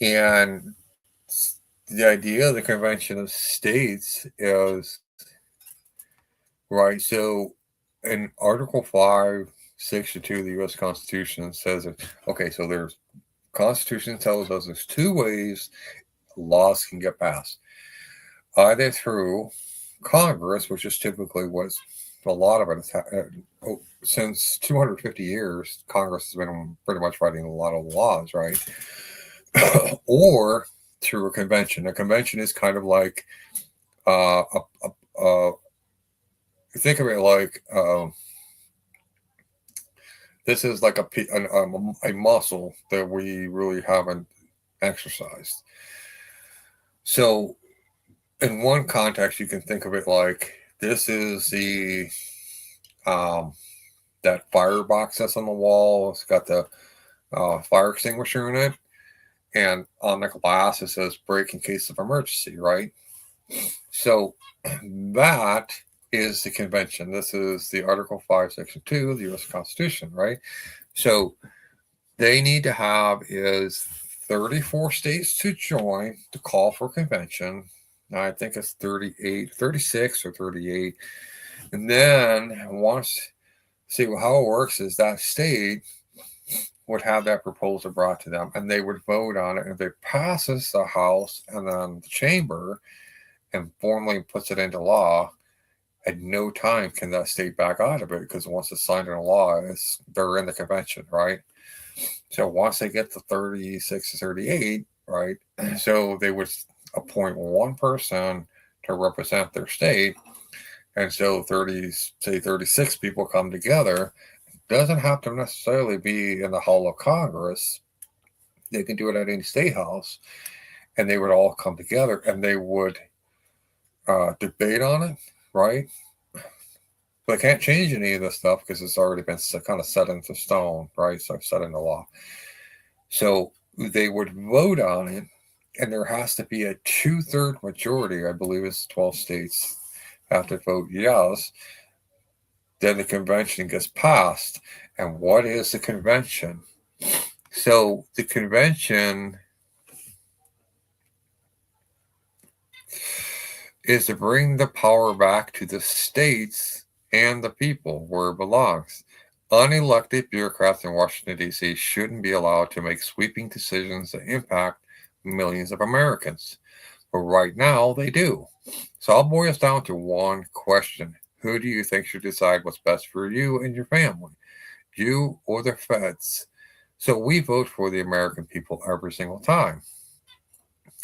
And the idea of the Convention of States is, right, so in Article 5, Section 2 of the U.S. Constitution says that, okay, so there's Constitution tells us there's two ways laws can get passed. Either through Congress, which is typically what's a lot of it is, since 250 years, Congress has been pretty much writing a lot of laws, right? Or through a convention. A convention is kind of like think of it like this is like a muscle that we really haven't exercised. So, in one context, you can think of it like this is the that firebox that's on the wall. It's got the fire extinguisher in it, and on the glass it says "break in case of emergency." Right. So that is the convention. This is the Article 5, Section 2 of the U.S. Constitution, right? So they need to have is 34 states to join to call for convention. Now, I think it's 38, 36 or 38. And then once, see how it works is that state would have that proposal brought to them and they would vote on it. And if it passes the House and then the chamber and formally puts it into law, at no time can that state back out of it because once it's signed into law, they're in the convention, right? So once they get to 36 to 38, right, so they would appoint one person to represent their state. And so 36 people come together. It doesn't have to necessarily be in the Hall of Congress. They can do it at any state house. And they would all come together and they would debate on it, right? But they can't change any of this stuff because it's already been kind of set into stone, right? So set into law. So they would vote on it, and there has to be a 2/3 majority. I believe it's 12 states have to vote yes. Then the convention gets passed. And what is the convention? So the convention is to bring the power back to the states and the people where it belongs. Unelected bureaucrats in Washington, D.C. shouldn't be allowed to make sweeping decisions that impact millions of Americans. But right now, they do. So it all boils down to one question. Who do you think should decide what's best for you and your family? You or the feds? So we vote for the American people every single time.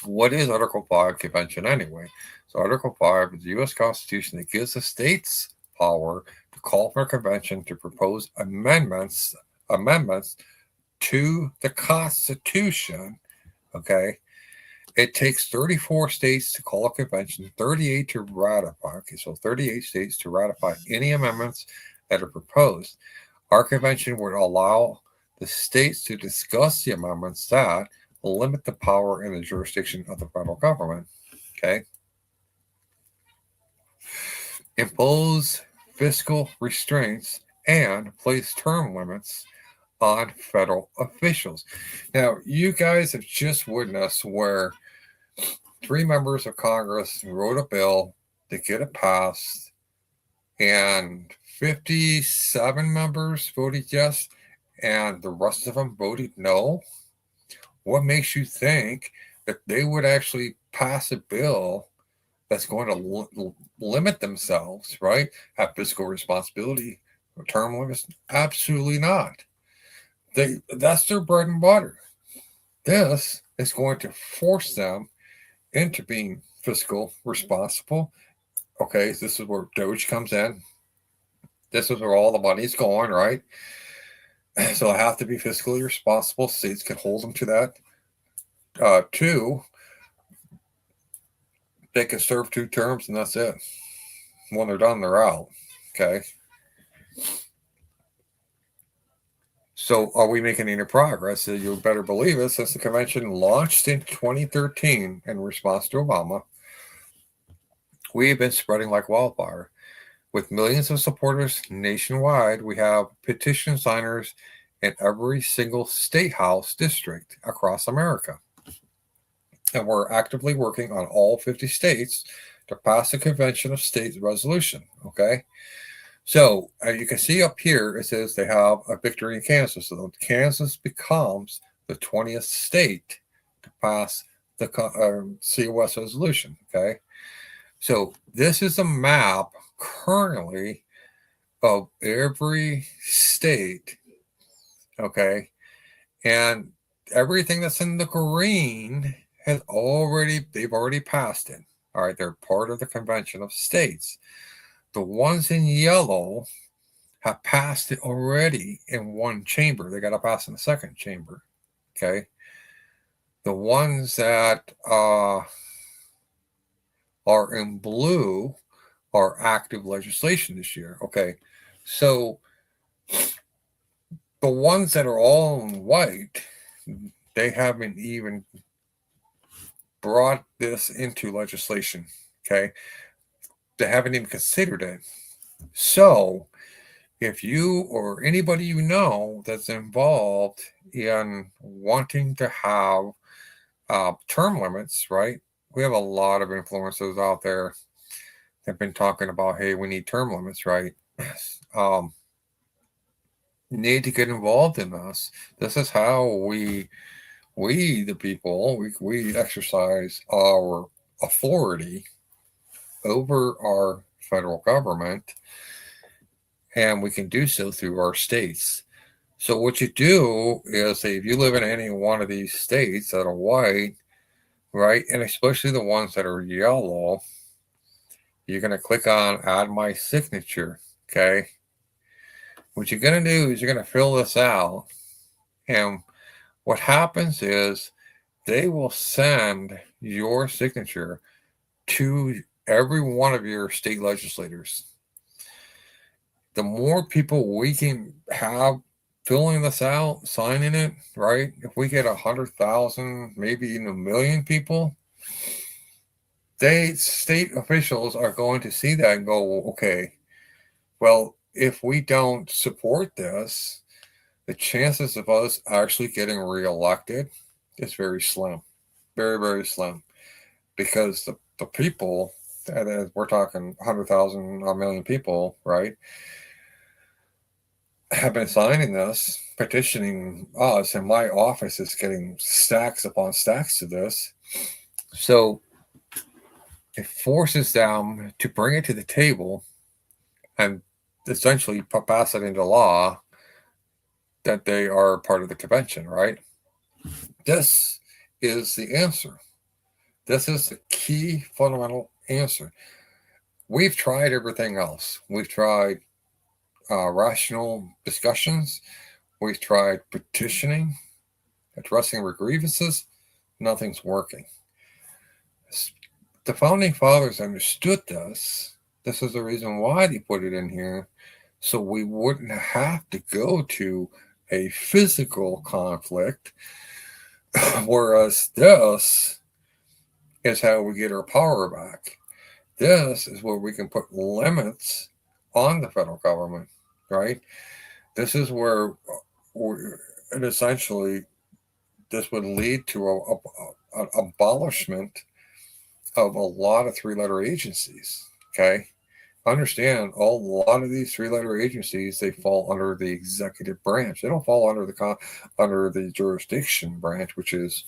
What is Article 5 Convention anyway? So Article 5 is the U.S. Constitution that gives the states power to call for a convention to propose amendments to the Constitution, okay, it takes 34 states to call a convention, 38 to ratify. Okay, so 38 states to ratify any amendments that are proposed. Our convention would allow the states to discuss the amendments that limit the power and the jurisdiction of the federal government. Okay. Impose fiscal restraints and place term limits on federal officials. Now, you guys have just witnessed where 3 members of Congress wrote a bill to get it passed, and 57 members voted yes, and the rest of them voted no. What makes you think that they would actually pass a bill that's going to limit themselves, right? Have fiscal responsibility, term limits? Absolutely not. That's their bread and butter. This is going to force them into being fiscal responsible. Okay, this is where Doge comes in. This is where all the money's going, right? So they have to be fiscally responsible. States can hold them to that. 2, they can serve 2 terms and that's it. When they're done, they're out. Okay. So are we making any progress? You better believe it. Since the convention launched in 2013 in response to Obama, we have been spreading like wildfire. With millions of supporters nationwide, we have petition signers in every single state house district across America. And we're actively working on all 50 states to pass the Convention of States resolution. Okay. So you can see up here, it says they have a victory in Kansas. So Kansas becomes the 20th state to pass the COS resolution. Okay. So this is a map currently of every state. Okay. And everything that's in the green they've already passed it. All right. They're part of the Convention of States. The ones in yellow have passed it already in one chamber. They got to pass in the second chamber. Okay. The ones that are in blue are active legislation this year. Okay. So the ones that are all in white, they haven't even brought this into legislation. Okay. They haven't even considered it. So if you or anybody you know that's involved in wanting to have term limits, right? We have a lot of influencers out there that have been talking about, hey, we need term limits, right? Need to get involved in this. This is how we the people, we exercise our authority over our federal government, and we can do so through our states. So what you do is, say, if you live in any one of these states that are white, right, and especially the ones that are yellow, you're going to click on Add My Signature, okay? What you're going to do is you're going to fill this out, and what happens is they will send your signature to every one of your state legislators. The more people we can have filling this out, signing it, right? If we get 100,000, maybe even 1 million people, state officials are going to see that and go, okay, well, if we don't support this, the chances of us actually getting reelected is very slim, very, very slim, because the people, we're talking 100,000, 1 million people, right, have been signing this, petitioning us, and my office is getting stacks upon stacks to this. So it forces them to bring it to the table and essentially pass it into law that they are part of the convention, right? This is the answer. This is the key fundamental answer. We've tried everything else. We've tried rational discussions. We've tried petitioning, addressing their grievances. Nothing's working. The founding fathers understood this. This is the reason why they put it in here, so we wouldn't have to go to a physical conflict. Whereas this is how we get our power back. This is where we can put limits on the federal government, right? This is where it essentially this would lead to an abolishment of a lot of three-letter agencies. Okay, understand a lot of these three-letter agencies, they fall under the executive branch. They don't fall under the jurisdiction branch, which is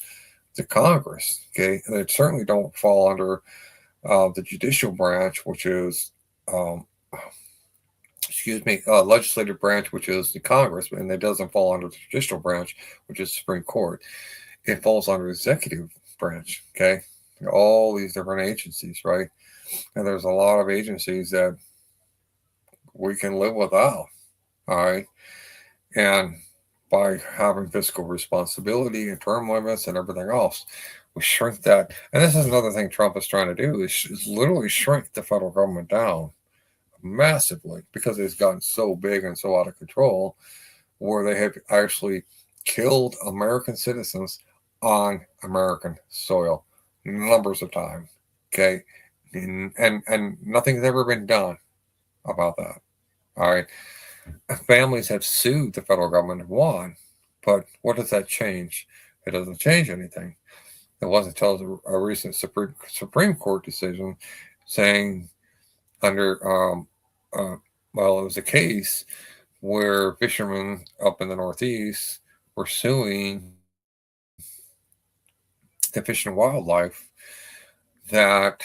the Congress. Okay, and they certainly don't fall under the judicial branch, which is legislative branch, which is the Congress, and it doesn't fall under the judicial branch, which is the Supreme Court. It falls under the executive branch. Okay, all these different agencies, right? And there's a lot of agencies that we can live without. All right, and by having fiscal responsibility and term limits and everything else, we shrink that. And this is another thing Trump is trying to do is literally shrink the federal government down massively, because it's gotten so big and so out of control, where they have actually killed American citizens on American soil numbers of times. Okay, and nothing's ever been done about that. All right, families have sued the federal government and won, but what does that change? It doesn't change anything. It wasn't until a recent Supreme Court decision saying under well, it was a case where fishermen up in the Northeast were suing the Fish and Wildlife that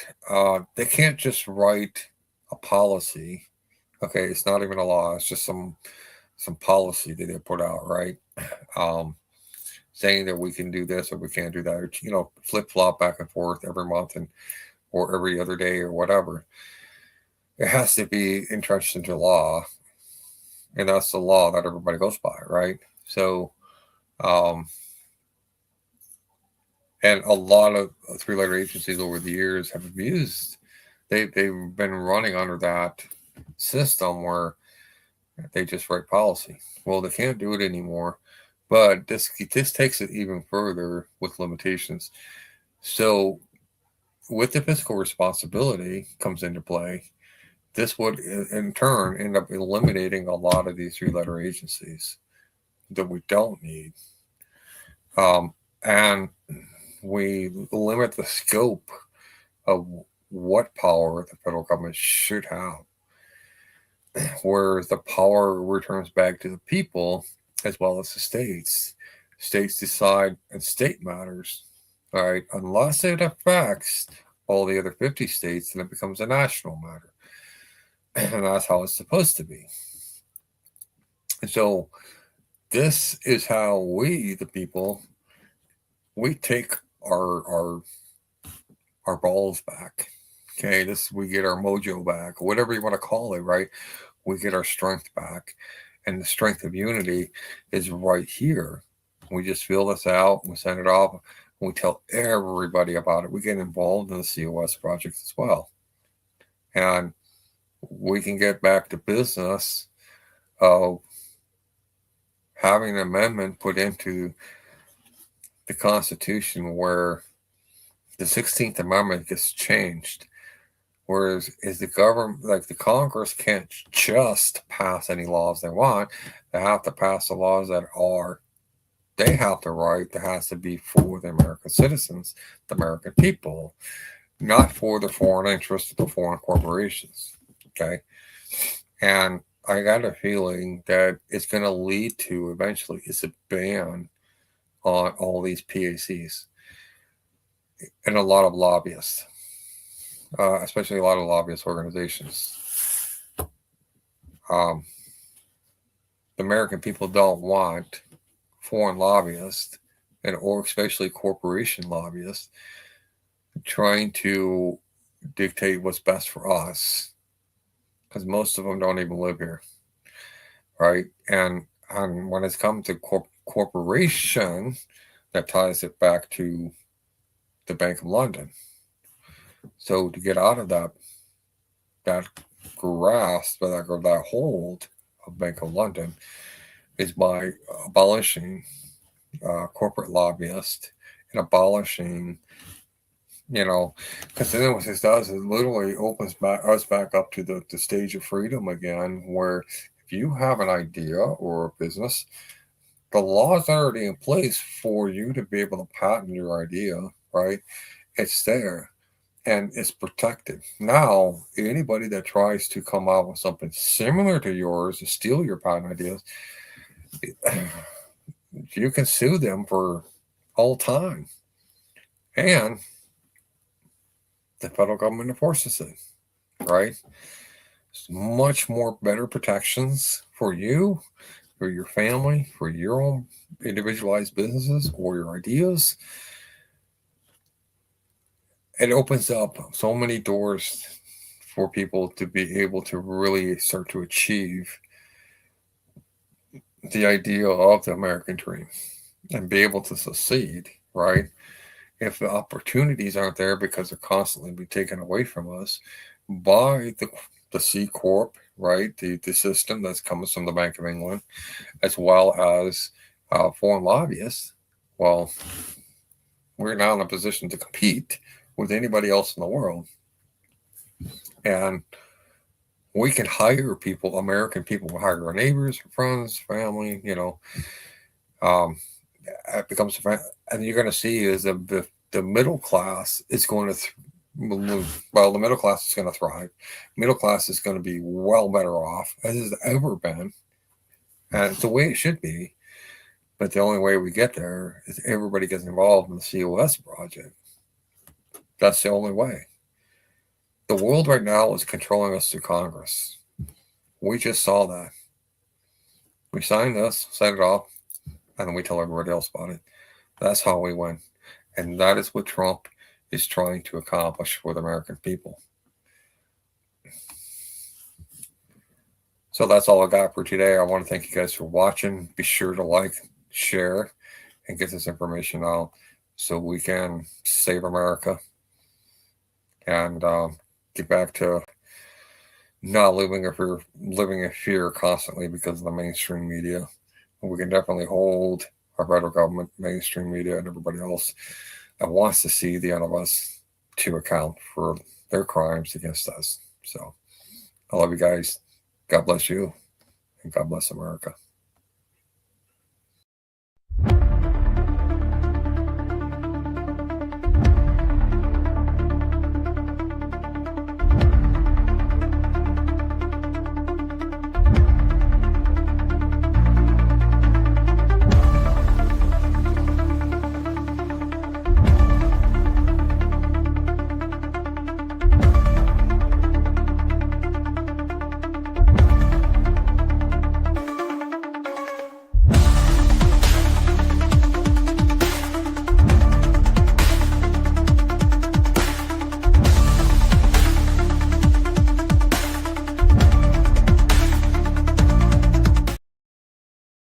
they can't just write a policy. Okay, it's not even a law; it's just some policy that they put out, right? Saying that we can do this or we can't do that, or flip flop back and forth every month or every other day or whatever. It has to be entrenched into law, and that's the law that everybody goes by, right? So, and a lot of three-letter agencies over the years have abused. They've been running under that system where they just write policy. Well, they can't do it anymore, but this takes it even further with limitations. So, with the fiscal responsibility comes into play. This would, in turn, end up eliminating a lot of these three-letter agencies that we don't need, and we limit the scope of what power the federal government should have, whereas the power returns back to the people as well as the states. States decide in state matters, all right, unless it affects all the other 50 states, then it becomes a national matter. And that's how it's supposed to be. And so this is how we, the people, we take our balls back. Okay, we get our mojo back, whatever you want to call it, right? We get our strength back. And the strength of unity is right here. We just feel this out, we send it off, and we tell everybody about it. We get involved in the COS project as well. And we can get back to business of having an amendment put into the Constitution where the 16th Amendment gets changed. Whereas is the government, like the Congress can't just pass any laws they want. They have to pass the laws that they have to write, that has to be for the American citizens, the American people, not for the foreign interests of the foreign corporations. Okay. And I got a feeling that it's going to lead to eventually is a ban on all these PACs and a lot of lobbyists, especially a lot of lobbyist organizations. The American people don't want foreign lobbyists or especially corporation lobbyists trying to dictate what's best for us, because most of them don't even live here, right? And And when it's come to corporation, that ties it back to the Bank of London. So to get out of that grasp, that hold of Bank of London, is by abolishing corporate lobbyists and abolishing, because then what this does is literally opens us back up to the stage of freedom again, where if you have an idea or a business, the laws are already in place for you to be able to patent your idea, right? It's there and it's protected. Now, anybody that tries to come out with something similar to yours to steal your patent ideas, you can sue them for all time. And the federal government enforces it, right? It's much more better protections for you, for your family, for your own individualized businesses or your ideas. It opens up so many doors for people to be able to really start to achieve the ideal of the American dream and be able to succeed, right? If the opportunities aren't there because they're constantly being taken away from us by the C Corp, right? The system that's coming from the Bank of England, as well as foreign lobbyists. Well, we're now in a position to compete with anybody else in the world. And we can hire people, American people will hire our neighbors, friends, family, it becomes, and you're going to see is the middle class is going to, well, the middle class is going to thrive. Middle class is going to be well better off as it's ever been. And it's the way it should be. But the only way we get there is everybody gets involved in the COS project. That's the only way. The world right now is controlling us through Congress. We just saw that. We signed this, set it off, and then we tell everybody else about it. That's how we win. And that is what Trump is trying to accomplish for the American people. So that's all I got for today. I want to thank you guys for watching. Be sure to like, share, and get this information out so we can save America and get back to not living in fear constantly because of the mainstream media. We can definitely hold our federal government, mainstream media, and everybody else that wants to see the end of us to account for their crimes against us. So I love you guys. God bless you, and God bless America.